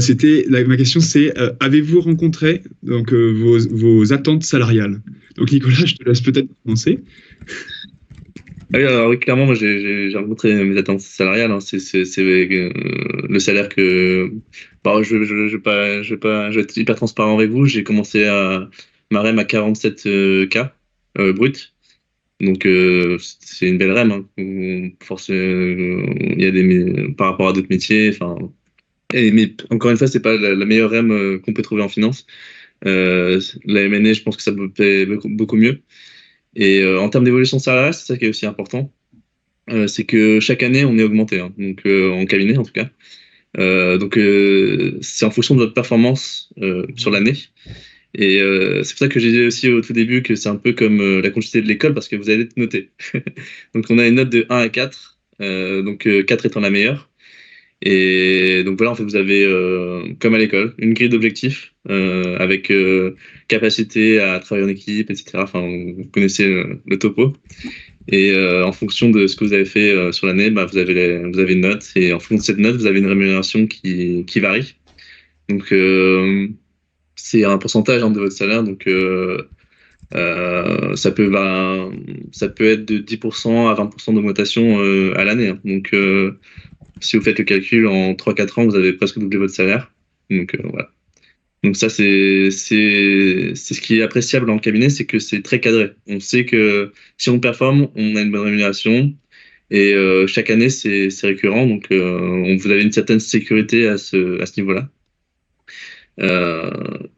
question, c'est avez-vous rencontré donc vos attentes salariales? Donc Nicolas, je te laisse peut-être commencer. Ah oui, alors oui, clairement, moi j'ai rencontré mes attentes salariales. Hein. C'est le salaire que. Bon, je vais être hyper transparent avec vous. J'ai commencé ma REM à 47K brut. Donc c'est une belle REM. Hein. Il y a par rapport à d'autres métiers. Enfin, mais encore une fois, c'est pas la meilleure REM qu'on peut trouver en finance. La M&A, je pense que ça peut payer beaucoup mieux. Et en termes d'évolution salariale, c'est ça qui est aussi important. C'est que chaque année, on est augmenté, hein, donc en cabinet en tout cas. Donc c'est en fonction de votre performance sur l'année. Et c'est pour ça que j'ai dit aussi au tout début que c'est un peu comme la continuité de l'école parce que vous allez être noté. Donc on a une note de 1 à 4, donc 4 étant la meilleure. Et donc voilà, en fait, vous avez, comme à l'école, une grille d'objectifs avec capacité à travailler en équipe, etc. Enfin, vous connaissez le topo. Et en fonction de ce que vous avez fait sur l'année, bah, vous avez une note. Et en fonction de cette note, vous avez une rémunération qui varie. Donc, c'est un pourcentage de votre salaire. Donc, ça peut être de 10% à 20% d'augmentation à l'année. Hein. Donc, si vous faites le calcul, en 3-4 ans, vous avez presque doublé votre salaire. Donc, voilà. Donc ça, c'est ce qui est appréciable dans le cabinet, c'est que c'est très cadré. On sait que si on performe, on a une bonne rémunération. Et chaque année, c'est récurrent. Donc, vous avez une certaine sécurité à ce niveau-là.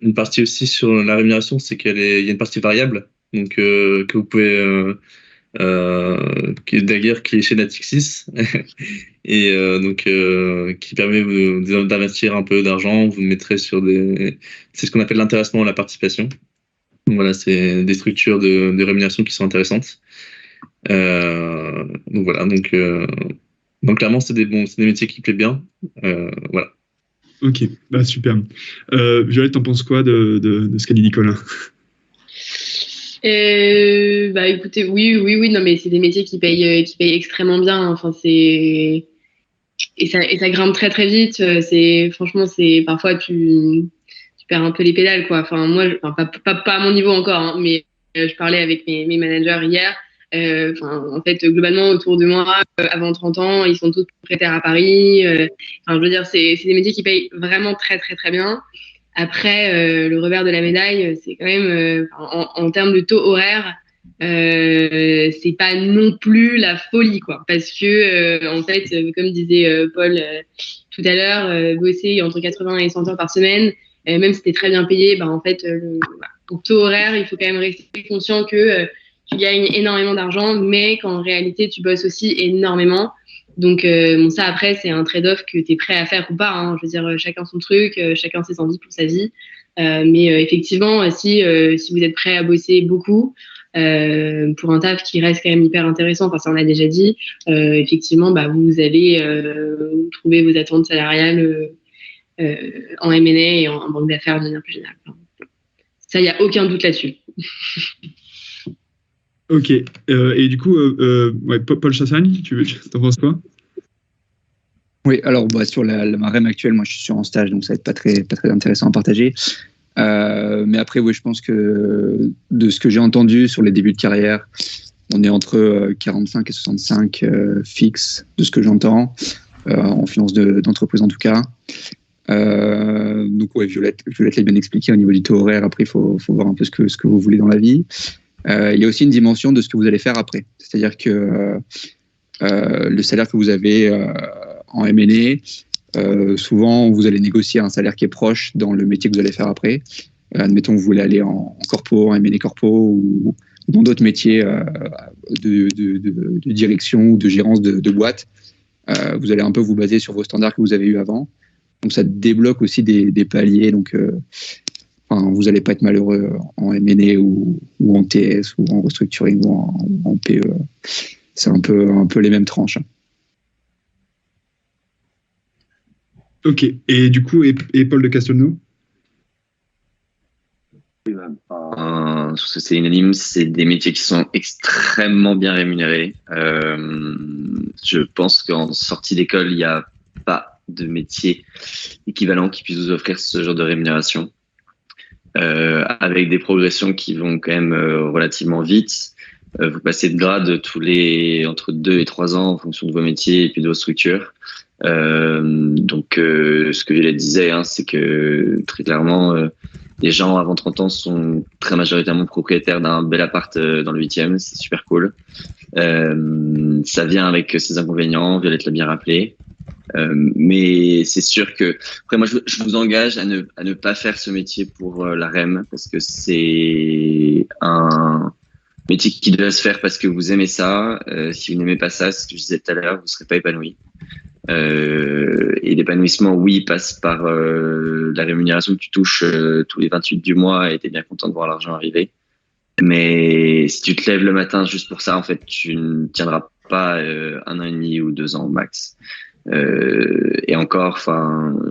Une partie aussi sur la rémunération, c'est il y a une partie variable. Donc, que vous pouvez... qui est chez Natixis et donc qui permet d'investir un peu d'argent. Vous mettrez c'est ce qu'on appelle l'intéressement à la participation. Donc, voilà, c'est des structures de rémunération qui sont intéressantes. Donc voilà, donc clairement c'est des métiers qui plaisent bien. Voilà. Ok, bah super. Violette, t'en penses quoi de ce qu'a dit Nicolas? Bah écoutez, oui, non mais c'est des métiers qui payent extrêmement bien. Enfin et ça grimpe très très vite. Franchement, parfois tu perds un peu les pédales quoi. Enfin moi, pas à mon niveau encore, hein, mais je parlais avec mes managers hier. En fait, globalement autour de moi, avant 30 ans, ils sont tous propriétaires à Paris. Je veux dire, c'est des métiers qui payent vraiment très très très bien. Après, le revers de la médaille, c'est quand même, en termes de taux horaire, c'est pas non plus la folie, quoi. Parce que, en fait, comme disait Paul tout à l'heure, bosser entre 80 et 100 heures par semaine, même si t'es très bien payé, bah, en fait, le taux horaire, il faut quand même rester conscient que tu gagnes énormément d'argent, mais qu'en réalité, tu bosses aussi énormément. Donc, ça, après, c'est un trade-off que tu es prêt à faire ou pas. Hein. Je veux dire, chacun son truc, chacun ses envies pour sa vie. Mais effectivement, si vous êtes prêt à bosser beaucoup pour un taf qui reste quand même hyper intéressant, enfin, ça on l'a déjà dit, effectivement, bah, vous allez trouver vos attentes salariales en M&A et en banque d'affaires de manière plus générale. Enfin, ça, il n'y a aucun doute là-dessus. Ok. Et du coup, Paul Chassagne, t'en penses quoi? Oui, alors sur ma REM actuelle, moi je suis en stage, donc ça va être pas très intéressant à partager. Mais après, oui, je pense que de ce que j'ai entendu sur les débuts de carrière, on est entre 45 et 65 fixes, de ce que j'entends, en finance d'entreprise en tout cas. Donc ouais, Violette l'a bien expliqué au niveau du taux horaire. Après, il faut voir un peu ce que vous voulez dans la vie. Il y a aussi une dimension de ce que vous allez faire après. C'est-à-dire que le salaire que vous avez en M&A, souvent, vous allez négocier un salaire qui est proche dans le métier que vous allez faire après. Admettons que vous voulez aller en corpo, en M&A corpo ou dans d'autres métiers de direction ou de gérance de boîte. Vous allez un peu vous baser sur vos standards que vous avez eu avant. Donc ça débloque aussi des paliers. Donc vous n'allez pas être malheureux en M&A ou en TS ou en restructuring ou en PE. C'est un peu les mêmes tranches. Ok. Et du coup, et Paul de Castelnau? C'est unanime, c'est des métiers qui sont extrêmement bien rémunérés. Je pense qu'en sortie d'école, il n'y a pas de métier équivalent qui puisse vous offrir ce genre de rémunération. Avec des progressions qui vont quand même relativement vite. Vous passez de grade entre 2 et 3 ans en fonction de vos métiers et puis de vos structures. Donc, ce que Violette disait, c'est que très clairement, les gens avant 30 ans sont très majoritairement propriétaires d'un bel appart dans le 8e. C'est super cool. Ça vient avec ses inconvénients. Violette l'a bien rappelé. Mais c'est sûr que après moi je vous engage à ne pas faire ce métier pour la REM parce que c'est un métier qui doit se faire parce que vous aimez ça. Si vous n'aimez pas ça, ce que je disais tout à l'heure, vous serez pas épanoui. Et l'épanouissement, oui, passe par la rémunération que tu touches tous les 28 du mois et t'es bien content de voir l'argent arriver. Mais si tu te lèves le matin juste pour ça, en fait, tu ne tiendras pas 1 an et demi ou 2 ans au max. Et encore,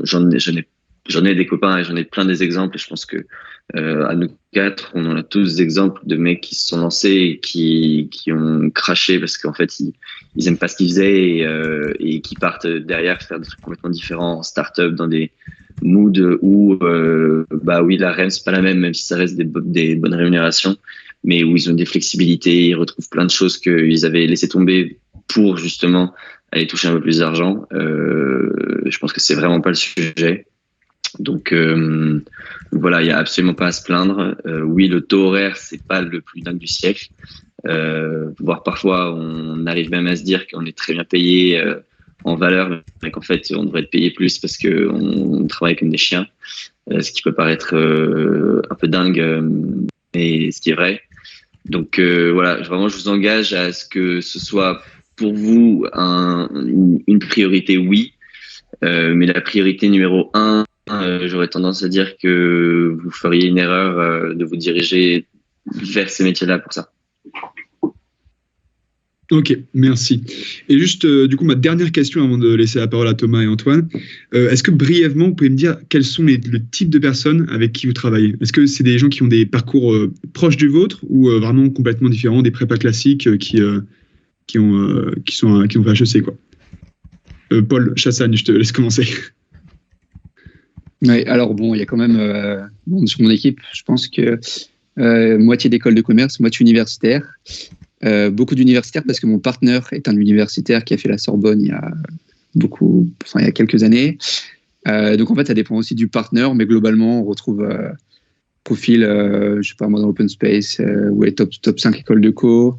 j'en ai des copains et j'en ai plein des exemples. Et je pense que à nous 4, on en a tous des exemples de mecs qui se sont lancés et qui ont craché parce qu'en fait ils aiment pas ce qu'ils faisaient et qui partent derrière faire des trucs complètement différents en start-up dans des moods où oui, la REM c'est pas la même si ça reste des bonnes rémunérations, mais où ils ont des flexibilités, ils retrouvent plein de choses qu'ils avaient laissé tomber pour justement aller toucher un peu plus d'argent. Je pense que c'est vraiment pas le sujet. Donc voilà, il y a absolument pas à se plaindre. Oui, le taux horaire c'est pas le plus dingue du siècle. Voire parfois on arrive même à se dire qu'on est très bien payé en valeur, mais qu'en fait on devrait être payé plus parce que on travaille comme des chiens. Ce qui peut paraître un peu dingue, mais ce qui est vrai. Donc voilà, vraiment je vous engage à ce que ce soit pour vous une priorité, oui, mais la priorité numéro 1, j'aurais tendance à dire que vous feriez une erreur de vous diriger vers ces métiers-là pour ça. Ok, merci. Et juste, du coup, ma dernière question avant de laisser la parole à Thomas et Antoine. Est-ce que brièvement, vous pouvez me dire quels sont le type de personnes avec qui vous travaillez? Est-ce que c'est des gens qui ont des parcours proches du vôtre ou vraiment complètement différents, des prépas classiques qui ont fait HEC, quoi? Paul Chassagne, je te laisse commencer. Oui, alors bon, il y a quand même sur mon équipe, je pense que moitié d'école de commerce, moitié universitaire. Beaucoup d'universitaires parce que mon partenaire est un universitaire qui a fait la Sorbonne il y a quelques années. Donc en fait, ça dépend aussi du partenaire, mais globalement, on retrouve profil, je sais pas moi, dans l'open space, top 5 écoles de co,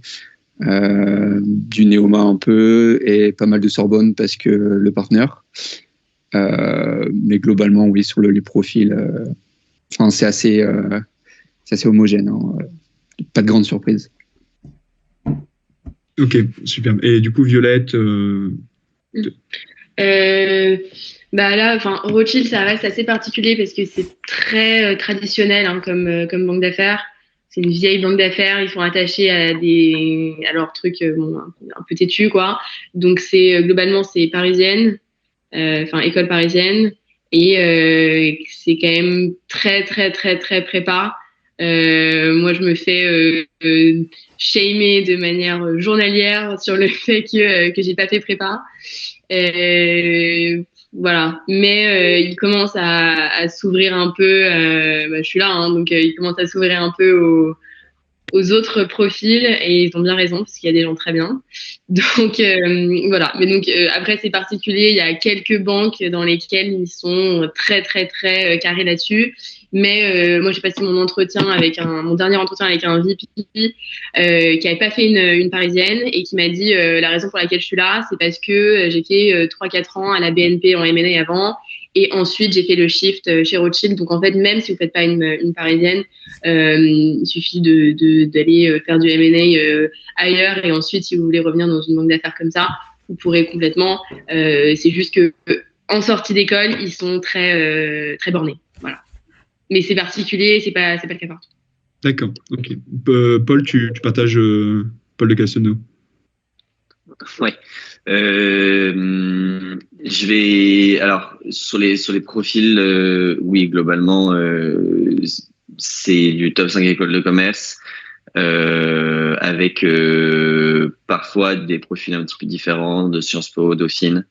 du Néoma un peu, et pas mal de Sorbonne parce que le partenaire. Mais globalement, oui, sur les profils, c'est assez homogène, pas de grande surprise. Ok, super. Et du coup, Violette Rothschild, ça reste assez particulier parce que c'est très traditionnel comme banque d'affaires. C'est une vieille banque d'affaires. Ils sont attachés à leurs trucs un peu têtus, quoi. Donc, globalement, c'est parisienne, école parisienne. Et c'est quand même très, très, très, très prépa. Moi, je me fais shamer de manière journalière sur le fait que j'ai pas fait prépa. Voilà. Mais il commence à s'ouvrir un peu. Je suis là, donc il commence à s'ouvrir un peu aux autres profils et ils ont bien raison parce qu'il y a des gens très bien. Donc voilà. Mais donc après c'est particulier. Il y a quelques banques dans lesquelles ils sont très très très carrés là-dessus. Mais moi j'ai passé mon dernier entretien avec un VP qui avait pas fait une parisienne et qui m'a dit la raison pour laquelle je suis là c'est parce que j'ai fait 3-4 ans à la BNP en M&A avant Et ensuite, j'ai fait le shift chez Rothschild. Donc, en fait, même si vous ne faites pas une parisienne, il suffit d'aller faire du M&A ailleurs. Et ensuite, si vous voulez revenir dans une banque d'affaires comme ça, vous pourrez complètement. C'est juste que en sortie d'école, ils sont très, très bornés. Voilà. Mais c'est particulier, c'est pas le cas partout. D'accord, ok. Paul, tu partages Paul de Castelnau. Ouais. Je vais alors sur les profils, oui, globalement, c'est du top 5 écoles de commerce, avec parfois des profils un petit peu différents de Sciences Po, Dauphine,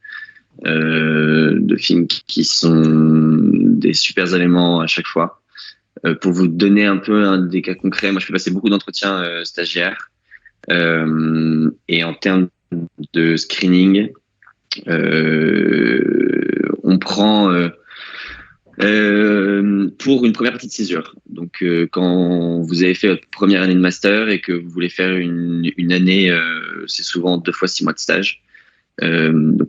qui sont des super éléments à chaque fois. Pour vous donner un peu des cas concrets, moi je fais passer beaucoup d'entretiens stagiaires, et en termes de screening, on prend pour une première partie de césure. Donc, quand vous avez fait votre première année de master et que vous voulez faire une année, c'est souvent 2 fois 6 mois de stage.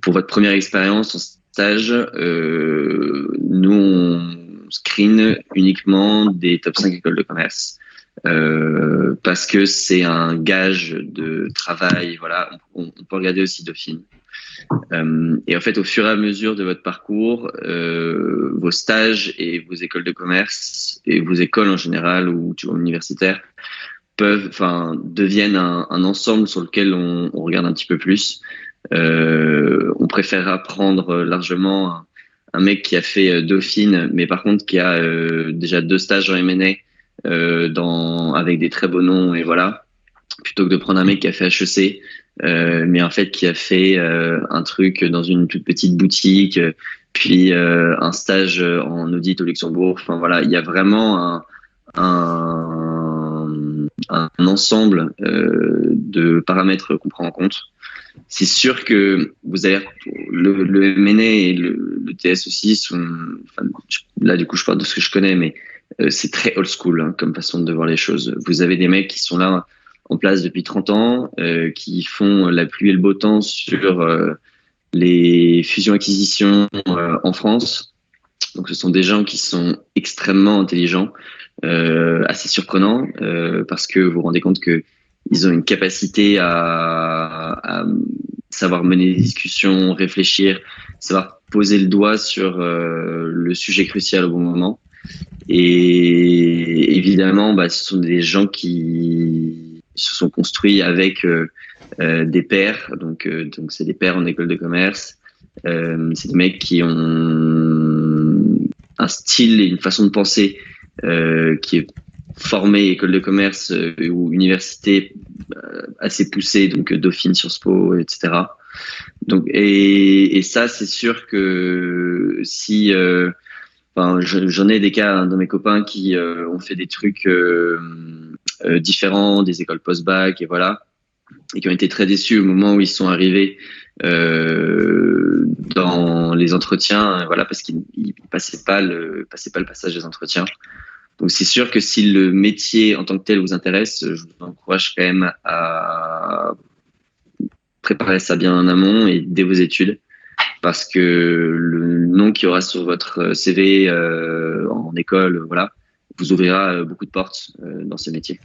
Pour votre première expérience en stage, nous, on screen uniquement des top 5 écoles de commerce. Parce que c'est un gage de travail. Voilà, on peut regarder aussi Dauphine. Et en fait, au fur et à mesure de votre parcours, vos stages et vos écoles de commerce et vos écoles en général ou universitaires deviennent un ensemble sur lequel on regarde un petit peu plus. On préférera prendre largement un mec qui a fait Dauphine, mais par contre qui a déjà 2 stages en M&A avec des très beaux noms, et voilà, plutôt que de prendre un mec qui a fait HEC, mais en fait qui a fait un truc dans une toute petite boutique, puis un stage en audit au Luxembourg. Enfin voilà, il y a vraiment un ensemble de paramètres qu'on prend en compte. C'est sûr que vous avez le M&A et le TS aussi sont, là du coup je parle de ce que je connais, mais c'est très old school comme façon de voir les choses. Vous avez des mecs qui sont là en place depuis 30 ans, qui font la pluie et le beau temps sur les fusions-acquisitions en France. Donc ce sont des gens qui sont extrêmement intelligents, assez surprenants, parce que vous vous rendez compte que ils ont une capacité à savoir mener des discussions, réfléchir, savoir poser le doigt sur le sujet crucial au bon moment. Et évidemment, ce sont des gens qui se sont construits avec des pairs. Donc c'est des pairs en école de commerce. C'est des mecs qui ont un style et une façon de penser qui est formé école de commerce ou université assez poussée, donc Dauphine, Sciences Po, etc. Donc et ça, c'est sûr que si j'en ai des cas dans mes copains qui ont fait des trucs différents, des écoles post-bac, et voilà, et qui ont été très déçus au moment où ils sont arrivés dans les entretiens, voilà, parce qu'ils passaient pas le passage des entretiens. Donc c'est sûr que si le métier en tant que tel vous intéresse, je vous encourage quand même à préparer ça bien en amont et dès vos études, parce que le nom qu'il y aura sur votre CV en école, voilà, vous ouvrira beaucoup de portes dans ce métier.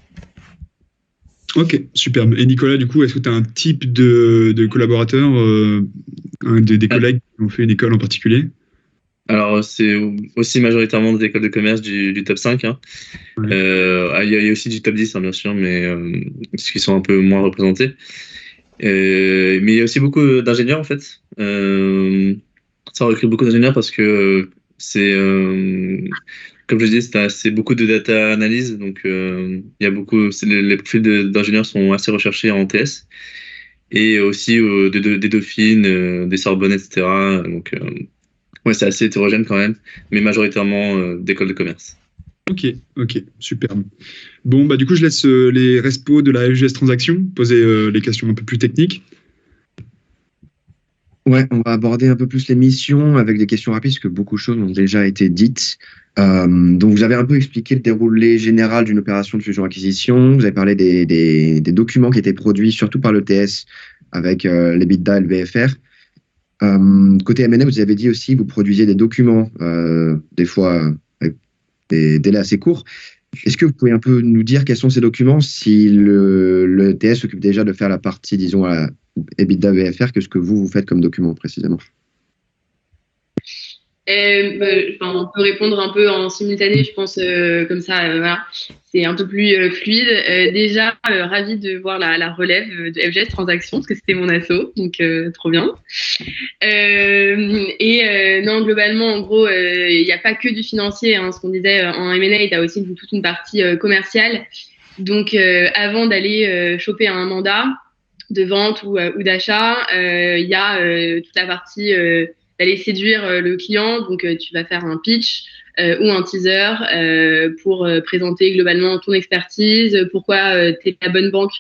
Ok, superbe. Et Nicolas, du coup, est-ce que tu as un type de collaborateur, des collègues qui ont fait une école en particulier? Alors, c'est aussi majoritairement des écoles de commerce du top 5. Hein. Ouais. Il y a aussi du top 10, hein, bien sûr, mais qui sont un peu moins représentés. Mais il y a aussi beaucoup d'ingénieurs, en fait. Ça recrute beaucoup d'ingénieurs parce que c'est, comme je disais, c'est beaucoup de data analyse. Donc, il y a beaucoup, les profils d'ingénieurs sont assez recherchés en TS. Et aussi des Dauphines, des Sorbonne, etc. Donc, ouais, c'est assez hétérogène quand même, mais majoritairement d'écoles de commerce. Ok, superbe. Bon, du coup, je laisse les respos de la FGS Transaction poser les questions un peu plus techniques. Ouais, on va aborder un peu plus les missions avec des questions rapides, parce que beaucoup de choses ont déjà été dites. Donc, vous avez un peu expliqué le déroulé général d'une opération de fusion-acquisition. Vous avez parlé des documents qui étaient produits, surtout par l'ETS, avec l'EBITDA et le BFR. Côté M&A, vous avez dit aussi, vous produisiez des documents, des fois avec des délais assez courts. Est-ce que vous pouvez un peu nous dire quels sont ces documents si le TS s'occupe déjà de faire la partie, disons, EBITDA VFR, que ce que vous faites comme document précisément? On peut répondre un peu en simultané, je pense, comme ça, voilà. C'est un peu plus fluide. Déjà, ravie de voir la relève de FGS Transactions, parce que c'était mon asso, donc trop bien. Non, globalement, en gros, il n'y a pas que du financier, hein, ce qu'on disait en M&A, tu as aussi toute une partie commerciale. Donc, avant d'aller choper un mandat de vente ou d'achat, il y a toute la partie d'aller séduire le client. Donc, tu vas faire un pitch ou un teaser pour présenter globalement ton expertise, pourquoi tu es la bonne banque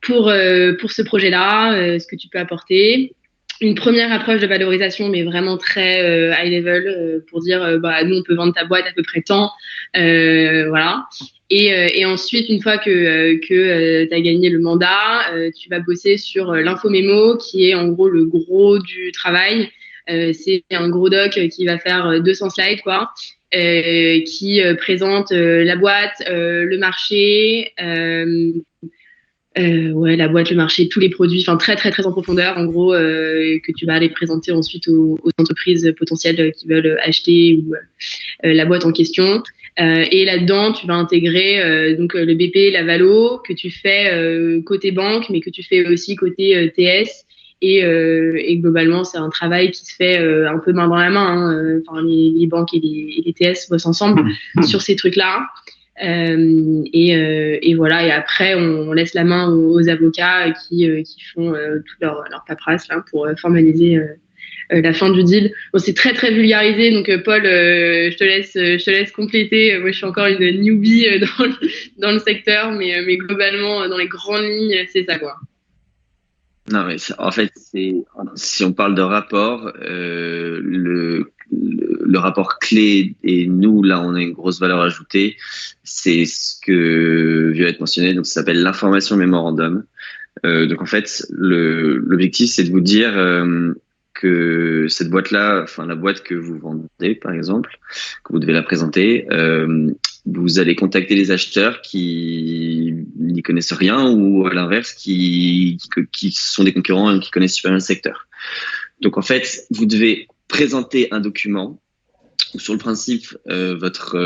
pour ce projet-là, ce que tu peux apporter. Une première approche de valorisation, mais vraiment très high level, pour dire nous, on peut vendre ta boîte à peu près tant. Voilà. Et ensuite, une fois que tu as gagné le mandat, tu vas bosser sur l'infomémo, qui est en gros le gros du travail. C'est un gros doc qui va faire 200 slides, quoi, qui présente la boîte, le marché, la boîte, le marché, tous les produits, enfin très très très en profondeur, en gros, que tu vas aller présenter ensuite aux entreprises potentielles qui veulent acheter ou la boîte en question. Et là-dedans, tu vas intégrer donc le BP, la Valo, que tu fais côté banque, mais que tu fais aussi côté TS. Et globalement, c'est un travail qui se fait un peu main dans la main. Enfin, les banques et les TS bossent ensemble sur ces trucs-là. Et voilà. Et après, on laisse la main aux avocats qui font toute leur paperasse là, pour formaliser la fin du deal. Bon, c'est très très vulgarisé, donc Paul, je te laisse compléter. Moi, je suis encore une newbie dans le secteur, mais globalement, dans les grandes lignes, c'est ça, quoi. Non, mais en fait, si on parle de rapport, le rapport clé, et nous, là, on a une grosse valeur ajoutée, c'est ce que Violette mentionnait, donc ça s'appelle l'information mémorandum. Donc, en fait, l'objectif, c'est de vous dire que cette boîte-là, enfin, la boîte que vous vendez, par exemple, que vous devez la présenter, vous allez contacter les acheteurs qui n'y connaissent rien ou à l'inverse qui sont des concurrents et qui connaissent super bien le secteur. Donc en fait, vous devez présenter un document où sur le principe, votre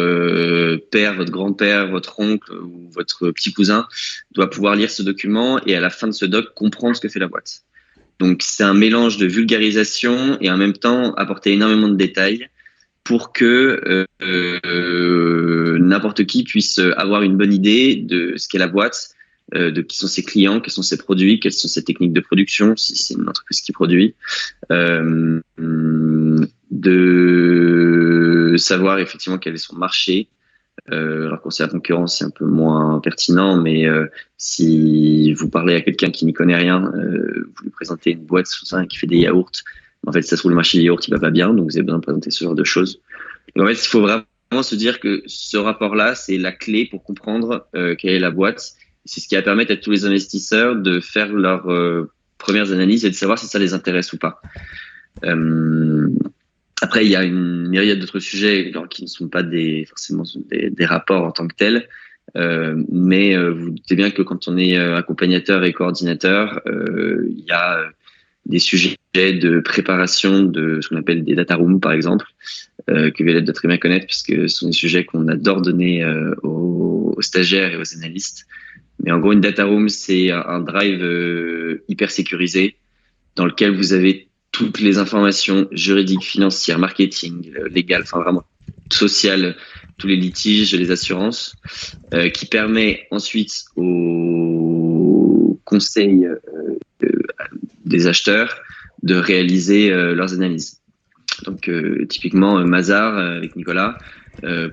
père, votre grand-père, votre oncle ou votre petit cousin doit pouvoir lire ce document et à la fin de ce doc comprendre ce que fait la boîte. Donc c'est un mélange de vulgarisation et en même temps apporter énormément de détails pour que n'importe qui puisse avoir une bonne idée de ce qu'est la boîte, de qui sont ses clients, quels sont ses produits, quelles sont ses techniques de production, si c'est une entreprise qui produit, de savoir effectivement quel est son marché. Alors quand c'est la concurrence, c'est un peu moins pertinent, mais si vous parlez à quelqu'un qui n'y connaît rien, vous lui présentez une boîte qui fait des yaourts, en fait, ça se trouve, le marché des yaourts, il va pas bien, donc vous avez besoin de présenter ce genre de choses. Donc, en fait, il faut vraiment se dire que ce rapport-là, c'est la clé pour comprendre quelle est la boîte. C'est ce qui va permettre à tous les investisseurs de faire leurs premières analyses et de savoir si ça les intéresse ou pas. Après, il y a une myriade d'autres sujets qui ne sont pas forcément des rapports en tant que tels. Mais vous doutez bien que quand on est accompagnateur et coordinateur, il y a des sujets de préparation de ce qu'on appelle des data rooms, par exemple, que Violette doit très bien connaître, puisque ce sont des sujets qu'on adore donner aux stagiaires et aux analystes. Mais en gros, une data room, c'est un drive hyper sécurisé dans lequel vous avez toutes les informations juridiques, financières, marketing, légales, enfin vraiment sociales, tous les litiges, les assurances, qui permet ensuite au conseil des acheteurs de réaliser leurs analyses. Donc typiquement Mazar avec Nicolas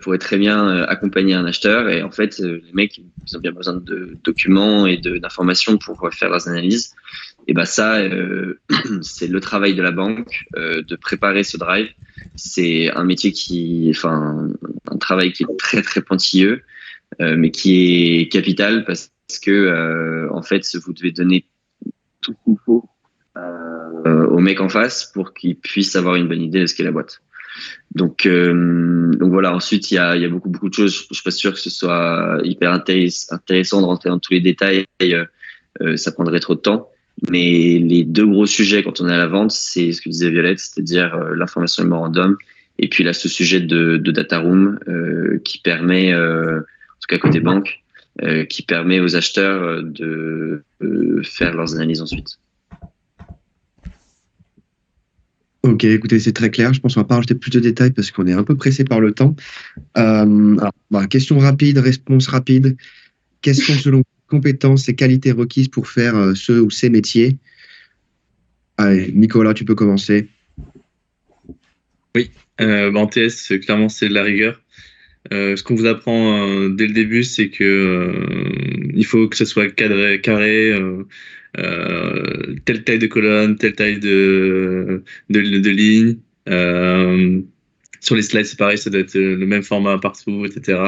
pourrait très bien accompagner un acheteur et en fait les mecs ils ont bien besoin de documents et d'informations pour faire leurs analyses. Et ben ça c'est le travail de la banque de préparer ce drive. C'est un métier un travail qui est très très pointilleux mais qui est capital parce que en fait vous devez donner tout ce qu'il faut au mec en face pour qu'il puisse avoir une bonne idée de ce qu'est la boîte. Donc voilà. Ensuite, il y a beaucoup de choses. Je suis pas sûr que ce soit hyper intéressant de rentrer dans tous les détails. Ça prendrait trop de temps. Mais les deux gros sujets quand on est à la vente, c'est ce que disait Violette, c'est-à-dire l'information memorandum et puis là ce sujet de data room qui permet, en tout cas côté banque, qui permet aux acheteurs de faire leurs analyses ensuite. Ok, écoutez, c'est très clair. Je pense qu'on va pas rajouter plus de détails parce qu'on est un peu pressé par le temps. Question rapide, réponse rapide. Quelles sont selon vous les compétences et qualités requises pour faire ce ou ces métiers? Allez, Nicolas, tu peux commencer. Oui, en TS, clairement, c'est de la rigueur. Ce qu'on vous apprend dès le début, c'est que il faut que ce soit cadré, carré, telle taille de colonne, telle taille de ligne. Sur les slides, c'est pareil, ça doit être le même format partout, etc.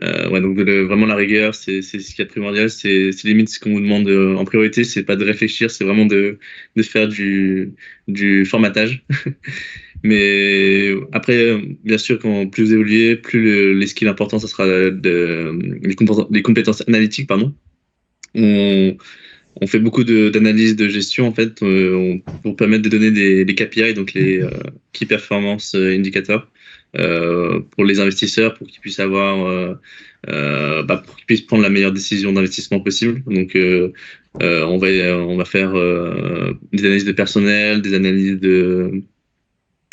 Donc vraiment la rigueur, c'est ce qu'il y a de primordial. C'est limite ce qu'on vous demande en priorité, c'est pas de réfléchir, c'est vraiment de faire du formatage. Mais après, bien sûr, quand plus vous évoluez, plus les skills importants, ça sera les compétences analytiques, pardon. On fait beaucoup d'analyses de gestion, en fait, pour permettre de donner des KPI, donc les Key Performance Indicators, pour les investisseurs, pour qu'ils puissent avoir, pour qu'ils puissent prendre la meilleure décision d'investissement possible. Donc, on va faire des analyses de personnel, des analyses de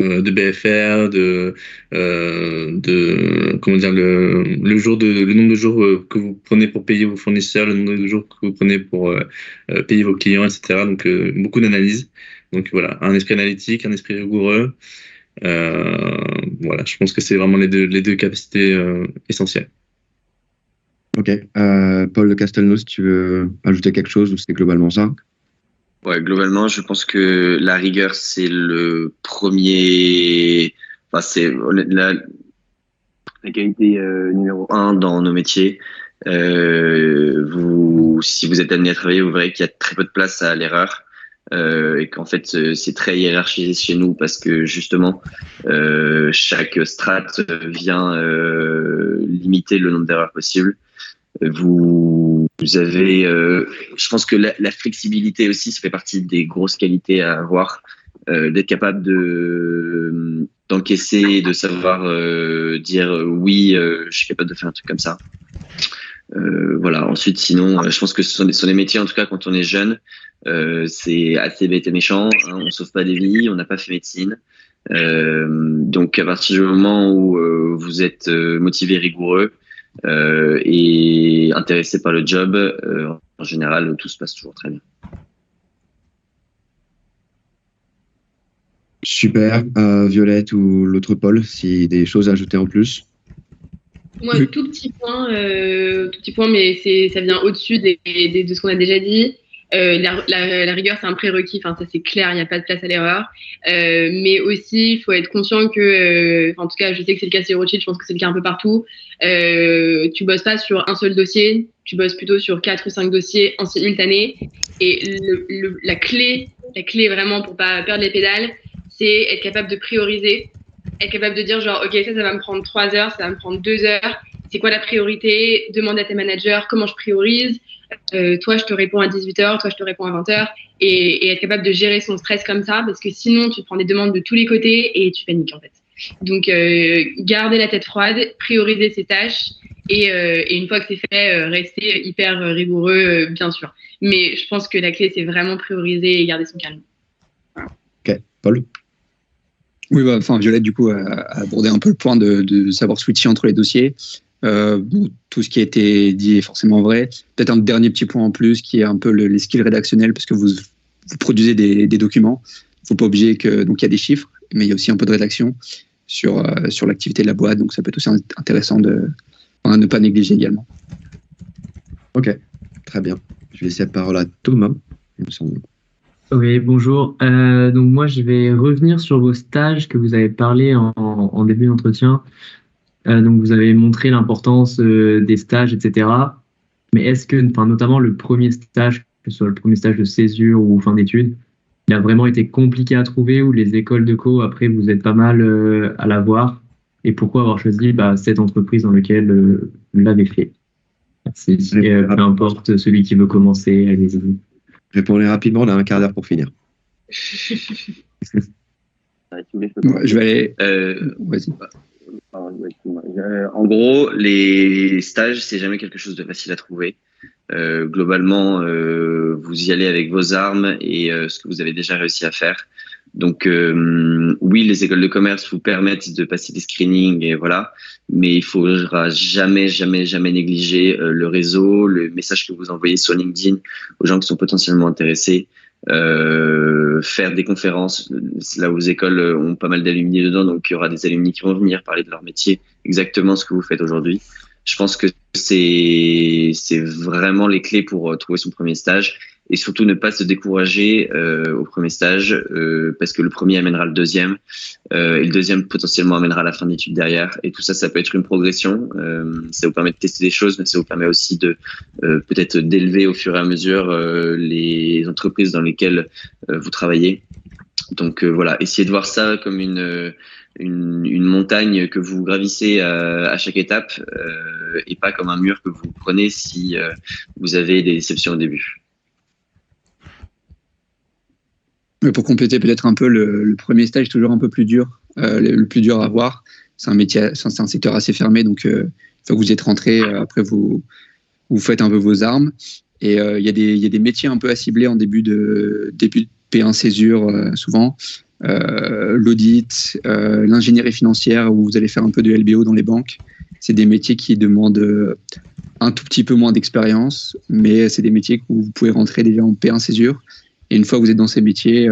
BFR, comment dire, le nombre de jours que vous prenez pour payer vos fournisseurs, le nombre de jours que vous prenez pour payer vos clients, etc. Donc beaucoup d'analyses. Donc voilà, un esprit analytique, un esprit rigoureux. Voilà, je pense que c'est vraiment les deux capacités essentielles. Ok. Paul de Castelnau, si tu veux ajouter quelque chose, ou c'est globalement ça? Ouais, globalement, je pense que la rigueur, c'est le premier. Enfin, c'est la qualité numéro 1 dans nos métiers. Si vous êtes amené à travailler, vous verrez qu'il y a très peu de place à l'erreur et qu'en fait, c'est très hiérarchisé chez nous parce que justement, chaque strate vient limiter le nombre d'erreurs possibles. Vous avez, je pense que la flexibilité aussi, ça fait partie des grosses qualités à avoir, d'être capable d'encaisser, de savoir dire oui, je suis capable de faire un truc comme ça. Voilà. Ensuite, sinon, je pense que ce sont des métiers, en tout cas, quand on est jeune, c'est assez bête et méchant. Hein, on sauve pas des vies, on n'a pas fait médecine. Donc, à partir du moment où vous êtes motivé, rigoureux, et intéressé par le job, en général, tout se passe toujours très bien. Super. Violette ou l'autre Paul, si des choses à ajouter en plus? Moi, tout petit point, mais ça vient au-dessus de ce qu'on a déjà dit. La rigueur, c'est un prérequis, ça c'est clair, il n'y a pas de place à l'erreur. Mais aussi, il faut être conscient que, en tout cas, je sais que c'est le cas chez Rothschild, je pense que c'est le cas un peu partout. Tu bosses pas sur un seul dossier, tu bosses plutôt sur 4 ou 5 dossiers en simultané. Et la clé vraiment pour pas perdre les pédales, c'est être capable de prioriser, être capable de dire genre, ok, ça va me prendre 3 heures, ça va me prendre 2 heures. C'est quoi la priorité? Demande à tes managers comment je priorise. Toi, je te réponds à 18h, toi, je te réponds à 20h. Et être capable de gérer son stress comme ça, parce que sinon, tu prends des demandes de tous les côtés et tu paniques, en fait. Donc, garder la tête froide, prioriser ses tâches et une fois que c'est fait, rester hyper rigoureux, bien sûr. Mais je pense que la clé, c'est vraiment prioriser et garder son calme. Voilà. Ok. Paul? Oui, Violette, du coup, a abordé un peu le point de savoir switcher entre les dossiers. Tout ce qui a été dit est forcément vrai. Peut-être un dernier petit point en plus qui est un peu les skills rédactionnels parce que vous produisez des documents. Il ne faut pas oublier donc il y a des chiffres, mais il y a aussi un peu de rédaction sur l'activité de la boîte. Donc ça peut être aussi intéressant à ne pas négliger également. Ok, très bien. Je vais laisser la parole à Thomas, il me semble. Oui, bonjour. Donc moi, je vais revenir sur vos stages que vous avez parlé en début d'entretien. Donc vous avez montré l'importance des stages, etc. Mais est-ce que, notamment le premier stage, que ce soit le premier stage de césure ou fin d'études, il a vraiment été compliqué à trouver, ou les écoles de co, après, vous êtes pas mal à l'avoir? Et pourquoi avoir choisi cette entreprise dans laquelle vous l'avez fait? Peu importe celui qui veut commencer, allez-y. Répondez rapidement, on a un quart d'heure pour finir. Ouais, je vais aller. Vas-y. En gros, les stages, c'est jamais quelque chose de facile à trouver. Globalement, vous y allez avec vos armes et ce que vous avez déjà réussi à faire. Donc, oui, les écoles de commerce vous permettent de passer des screenings et voilà, mais il faudra jamais négliger le réseau, le message que vous envoyez sur LinkedIn aux gens qui sont potentiellement intéressés. Faire des conférences là où les écoles ont pas mal d'alumni dedans, donc il y aura des alumni qui vont venir parler de leur métier, exactement ce que vous faites aujourd'hui. Je pense que c'est vraiment les clés pour trouver son premier stage, et surtout ne pas se décourager au premier stage parce que le premier amènera le deuxième et le deuxième potentiellement amènera la fin d'études derrière, et tout ça, ça peut être une progression. Ça vous permet de tester des choses, mais ça vous permet aussi de peut-être d'élever au fur et à mesure les entreprises dans lesquelles vous travaillez. Donc voilà, essayez de voir ça comme une montagne que vous gravissez à chaque étape et pas comme un mur que vous prenez si vous avez des déceptions au début. Pour compléter peut-être un peu, le premier stage est toujours un peu plus dur, le plus dur à avoir. C'est un métier, c'est un secteur assez fermé, donc une fois que vous y êtes rentré, après vous faites un peu vos armes. Et il y a des métiers un peu à cibler en début de P1 césure souvent. L'audit, l'ingénierie financière, où vous allez faire un peu de LBO dans les banques. C'est des métiers qui demandent un tout petit peu moins d'expérience, mais c'est des métiers où vous pouvez rentrer déjà en P1 césure. Et une fois que vous êtes dans ces métiers,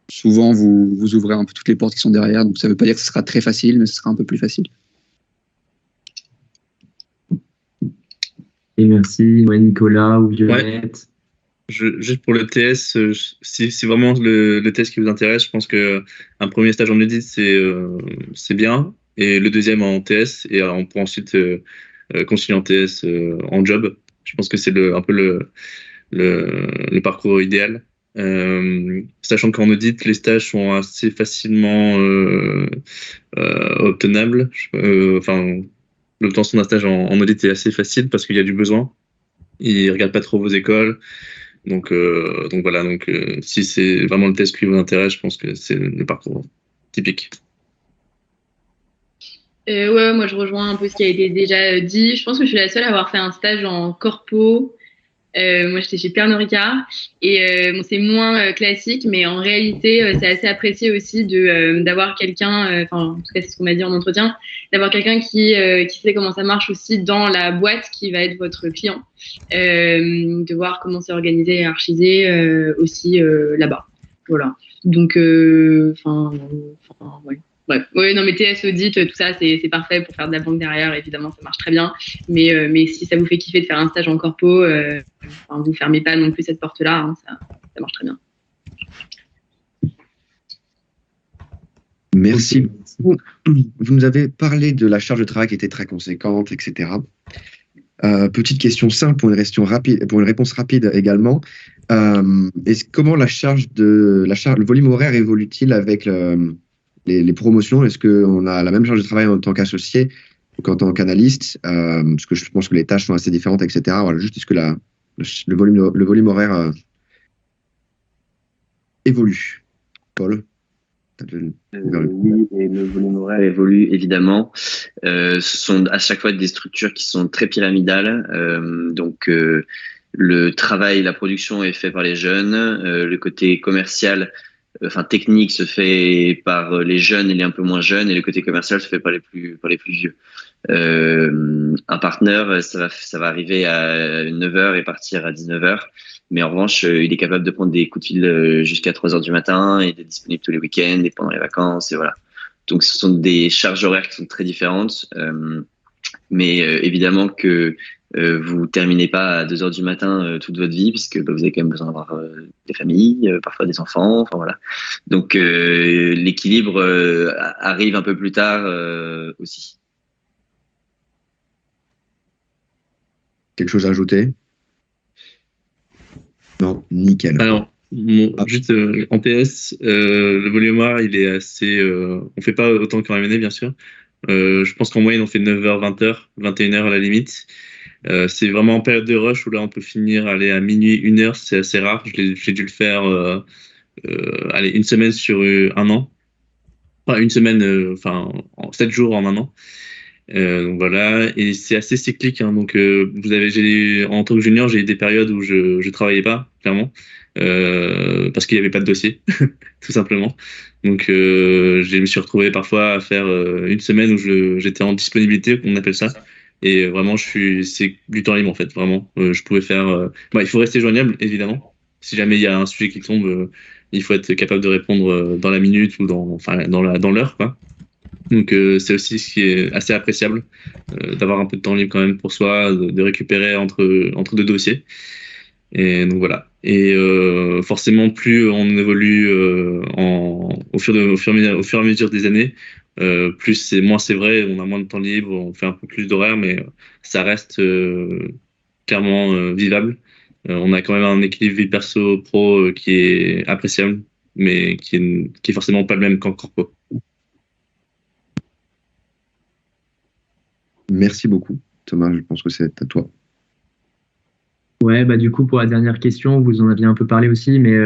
souvent vous ouvrez un peu toutes les portes qui sont derrière. Donc ça ne veut pas dire que ce sera très facile, mais ce sera un peu plus facile. Et merci, Nicolas ou Violette. Juste pour le TS, si vraiment le test qui vous intéresse, je pense qu'un premier stage en audit, c'est bien. Et le deuxième en TS, et on pourra ensuite continuer en TS en job. Je pense que c'est un peu le parcours idéal. Sachant qu'en audit, les stages sont assez facilement obtenables. L'obtention d'un stage en audit est assez facile parce qu'il y a du besoin. Ils ne regardent pas trop vos écoles. Donc voilà, si c'est vraiment le test qui vous intéresse, je pense que c'est le parcours typique. Ouais, moi je rejoins un peu ce qui a été déjà dit. Je pense que je suis la seule à avoir fait un stage en corpo. Moi j'étais chez Pernod Ricard et bon, c'est moins classique, mais en réalité c'est assez apprécié aussi d'avoir quelqu'un, en tout cas c'est ce qu'on m'a dit en entretien, d'avoir quelqu'un qui sait comment ça marche aussi dans la boîte qui va être votre client, de voir comment c'est organisé et hiérarchisé aussi là-bas. Voilà. Donc ouais. Bref, ouais, non, mais TS audit, tout ça, c'est parfait pour faire de la banque derrière. Évidemment, ça marche très bien. Mais si ça vous fait kiffer de faire un stage en corpo, vous fermez pas non plus cette porte-là. Hein, ça marche très bien. Merci. Vous nous avez parlé de la charge de travail qui était très conséquente, etc. Petite question simple pour une réponse rapide également. Comment le volume horaire évolue-t-il avec les promotions? Est-ce qu'on a la même charge de travail en tant qu'associé qu'en tant qu'analyste? Parce que je pense que les tâches sont assez différentes, etc. Voilà, juste est-ce que le volume horaire évolue? Paul? Oui, et le volume horaire évolue évidemment. Ce sont à chaque fois des structures qui sont très pyramidales. Donc le travail, la production est fait par les jeunes. Le côté commercial, technique se fait par les jeunes et les un peu moins jeunes, et le côté commercial se fait par les plus vieux. Un partenaire, ça va arriver à 9h et partir à 19h. Mais en revanche, il est capable de prendre des coups de fil jusqu'à 3h du matin et d'être disponible tous les week-ends et pendant les vacances, et voilà. Donc ce sont des charges horaires qui sont très différentes. Mais évidemment que vous terminez pas à 2h du matin toute votre vie, puisque vous avez quand même besoin d'avoir des familles, parfois des enfants, enfin voilà. Donc l'équilibre arrive un peu plus tard aussi. Quelque chose à ajouter? Non, nickel. Alors, Juste en TS, le volume horaire, il est assez. On fait pas autant qu'en M&A, bien sûr. Je pense qu'en moyenne, on fait 9h, 20h, 21h à la limite. C'est vraiment en période de rush où là, on peut finir aller à minuit, 1h, c'est assez rare. J'ai dû le faire allez, une semaine sur un an. Enfin, une semaine, 7 jours en un an. Donc voilà, et c'est assez cyclique. Hein, donc en tant que junior, j'ai eu des périodes où je travaillais pas, clairement, parce qu'il n'y avait pas de dossier, tout simplement. Donc je me suis retrouvé parfois à faire une semaine où j'étais en disponibilité, on appelle ça. Et vraiment, c'est du temps libre en fait, vraiment. Je pouvais faire. Il faut rester joignable, évidemment. Si jamais il y a un sujet qui tombe, il faut être capable de répondre dans la minute ou dans l'heure, quoi. Donc c'est aussi ce qui est assez appréciable, d'avoir un peu de temps libre quand même pour soi, de récupérer entre deux dossiers. Et donc voilà. Et forcément, plus on évolue au fur et à mesure des années, moins c'est vrai, on a moins de temps libre, on fait un peu plus d'horaire, mais ça reste clairement vivable. On a quand même un équilibre vie perso pro qui est appréciable, mais qui est forcément pas le même qu'en corpo. Merci beaucoup, Thomas. Je pense que c'est à toi. Ouais, du coup, pour la dernière question, vous en aviez un peu parlé aussi, mais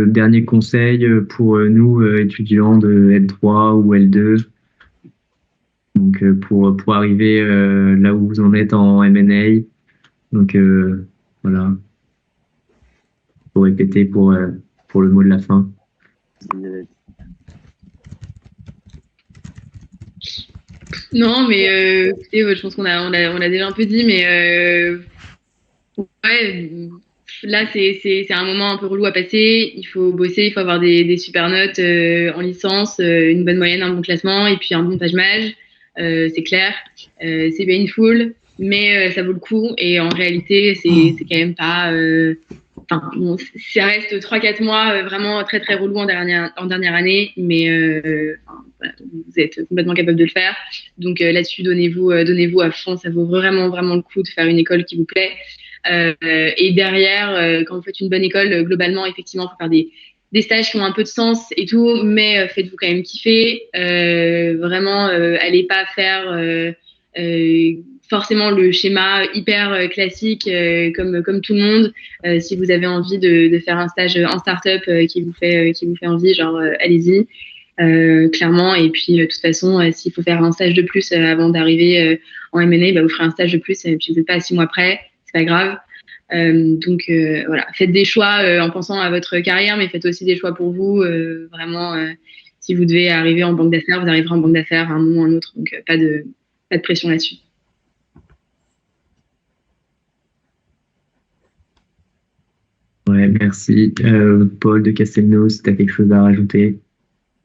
dernier conseil pour nous, étudiants de L3 ou L2, donc pour arriver là où vous en êtes en M&A. Donc voilà, pour répéter pour le mot de la fin. Non, mais écoutez, je pense qu'on a déjà un peu dit, mais ouais, là c'est un moment un peu relou à passer. Il faut bosser, il faut avoir des super notes en licence, une bonne moyenne, un bon classement et puis un bon page-mage. C'est clair, c'est painful, mais ça vaut le coup. Et en réalité, c'est quand même pas. Bon, ça reste 3-4 mois vraiment très très relou en dernière année, mais voilà, vous êtes complètement capable de le faire. Donc là-dessus, donnez-vous à fond. Ça vaut vraiment vraiment le coup de faire une école qui vous plaît. Et derrière, quand vous faites une bonne école, globalement, effectivement, il faut faire des stages qui ont un peu de sens et tout, mais faites-vous quand même kiffer. Vraiment, allez pas faire forcément le schéma hyper classique comme tout le monde. Si vous avez envie de faire un stage en start-up qui vous fait envie, genre allez-y. Clairement, et puis de toute façon, s'il faut faire un stage de plus avant d'arriver en M&A, vous ferez un stage de plus et puis vous n'êtes pas à 6 mois près, c'est pas grave. Donc voilà, faites des choix en pensant à votre carrière, mais faites aussi des choix pour vous. Vraiment, si vous devez arriver en banque d'affaires, vous arriverez en banque d'affaires à un moment ou à un autre, donc pas de pression là-dessus. Ouais, merci. Paul de Castelnau, si tu as quelque chose à rajouter.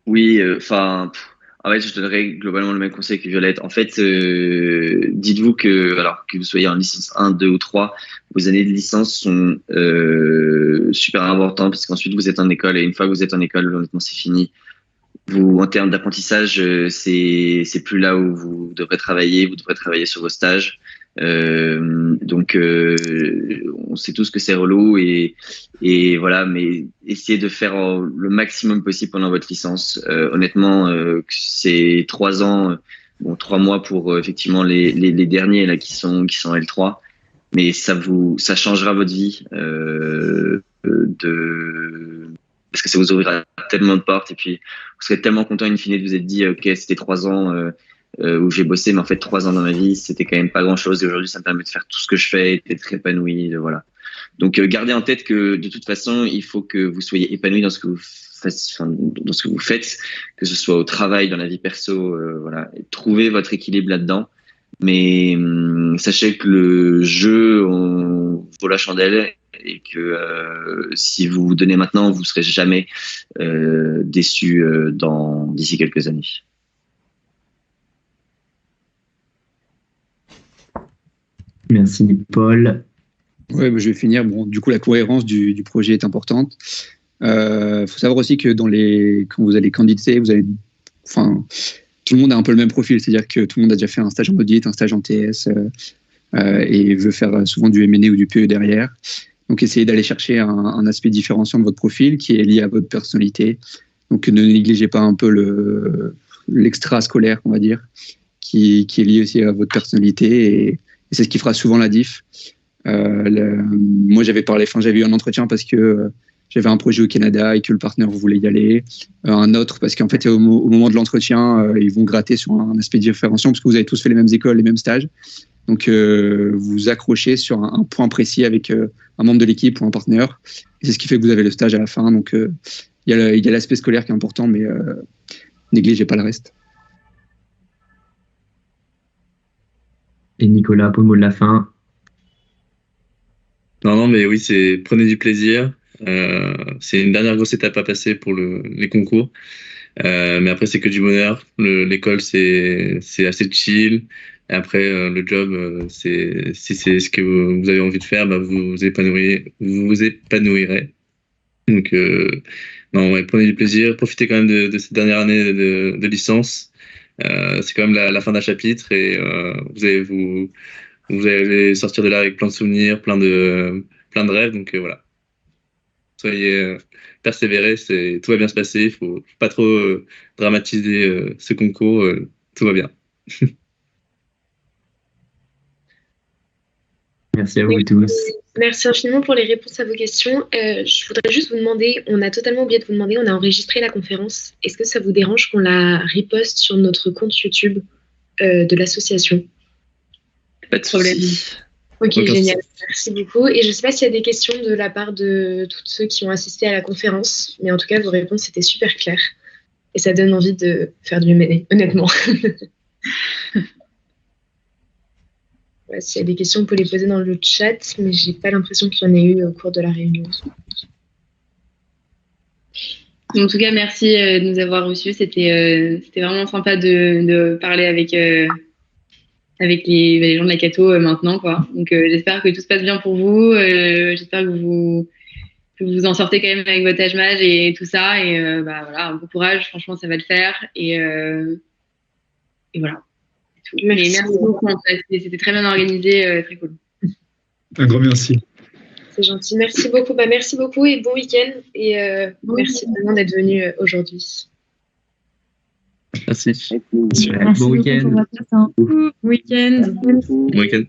Oui, en fait, je donnerais globalement le même conseil que Violette. En fait, dites-vous que, alors que vous soyez en licence 1, 2 ou 3, vos années de licence sont super importantes parce qu'ensuite vous êtes en école et une fois que vous êtes en école, honnêtement, c'est fini. Vous, en termes d'apprentissage, c'est plus là où vous devrez travailler. Vous devrez travailler sur vos stages. Donc, on sait tous que c'est relou et voilà, mais essayez de faire le maximum possible pendant votre licence. Honnêtement, c'est 3 ans, 3 mois pour effectivement les derniers là qui sont L3, mais ça changera votre vie parce que ça vous ouvrira tellement de portes et puis vous serez tellement content in fine de vous être dit ok, c'était 3 ans où j'ai bossé, mais en fait 3 ans dans ma vie c'était quand même pas grand chose et aujourd'hui ça me permet de faire tout ce que je fais, d'être épanoui, voilà. Donc gardez en tête que de toute façon il faut que vous soyez épanoui dans ce que vous faites, que ce soit au travail, dans la vie perso, voilà. Et trouvez votre équilibre là-dedans, mais sachez que le jeu vaut la chandelle et que si vous vous donnez maintenant, vous serez jamais déçu d'ici quelques années. Merci Paul. Ouais, je vais finir. Bon, du coup, la cohérence du projet est importante. Faut savoir aussi que quand vous allez candidater, tout le monde a un peu le même profil, c'est-à-dire que tout le monde a déjà fait un stage en audit, un stage en TS et veut faire souvent du M&A ou du PE derrière. Donc, essayez d'aller chercher un aspect différenciant de votre profil qui est lié à votre personnalité. Donc, ne négligez pas un peu l'extra-scolaire, on va dire, qui est lié aussi à votre personnalité. Et c'est ce qui fera souvent la diff. Moi, j'avais eu un entretien parce que j'avais un projet au Canada et que le partenaire voulait y aller. Un autre parce qu'en fait, au moment de l'entretien, ils vont gratter sur un aspect différenciant parce que vous avez tous fait les mêmes écoles, les mêmes stages. Donc, vous accrochez sur un point précis avec un membre de l'équipe ou un partenaire. Et c'est ce qui fait que vous avez le stage à la fin. Donc, il y a l'aspect scolaire qui est important, mais négligez pas le reste. Et Nicolas, pour le mot de la fin. Non, mais oui, prenez du plaisir. C'est une dernière grosse étape à passer pour les concours. Mais après, c'est que du bonheur. L'école, c'est assez chill. Et après, le job, si c'est ce que vous avez envie de faire, vous vous épanouirez. Donc, non, ouais, prenez du plaisir. Profitez quand même de cette dernière année de licence. C'est quand même la fin d'un chapitre et vous allez sortir de là avec plein de souvenirs, plein de rêves. Donc, voilà. Soyez persévérés, tout va bien se passer. Il faut pas trop dramatiser ce concours. Tout va bien. Merci à vous tous. Merci infiniment pour les réponses à vos questions. Je voudrais juste vous demander, on a totalement oublié de vous demander, on a enregistré la conférence. Est-ce que ça vous dérange qu'on la reposte sur notre compte YouTube de l'association? Pas de problème. Ok, génial. Merci beaucoup. Et je ne sais pas s'il y a des questions de la part de tous ceux qui ont assisté à la conférence, mais en tout cas, vos réponses étaient super claires. Et ça donne envie de faire du M&A, honnêtement. Ouais, s'il y a des questions, on peut les poser dans le chat, mais j'ai pas l'impression qu'il y en ait eu au cours de la réunion. En tout cas, merci de nous avoir reçus. C'était vraiment sympa de parler avec les gens de la Cato maintenant, quoi. Donc, j'espère que tout se passe bien pour vous. J'espère que vous en sortez quand même avec votre âge et tout ça. Et voilà, bon courage. Franchement, ça va le faire. Et voilà. Merci beaucoup. C'était très bien organisé, très cool. Un grand merci. C'est gentil. Merci beaucoup. Merci beaucoup et bon week-end. Et merci vraiment d'être venu aujourd'hui. Merci. Merci Bon week-end. Bon week-end. Bon week-end.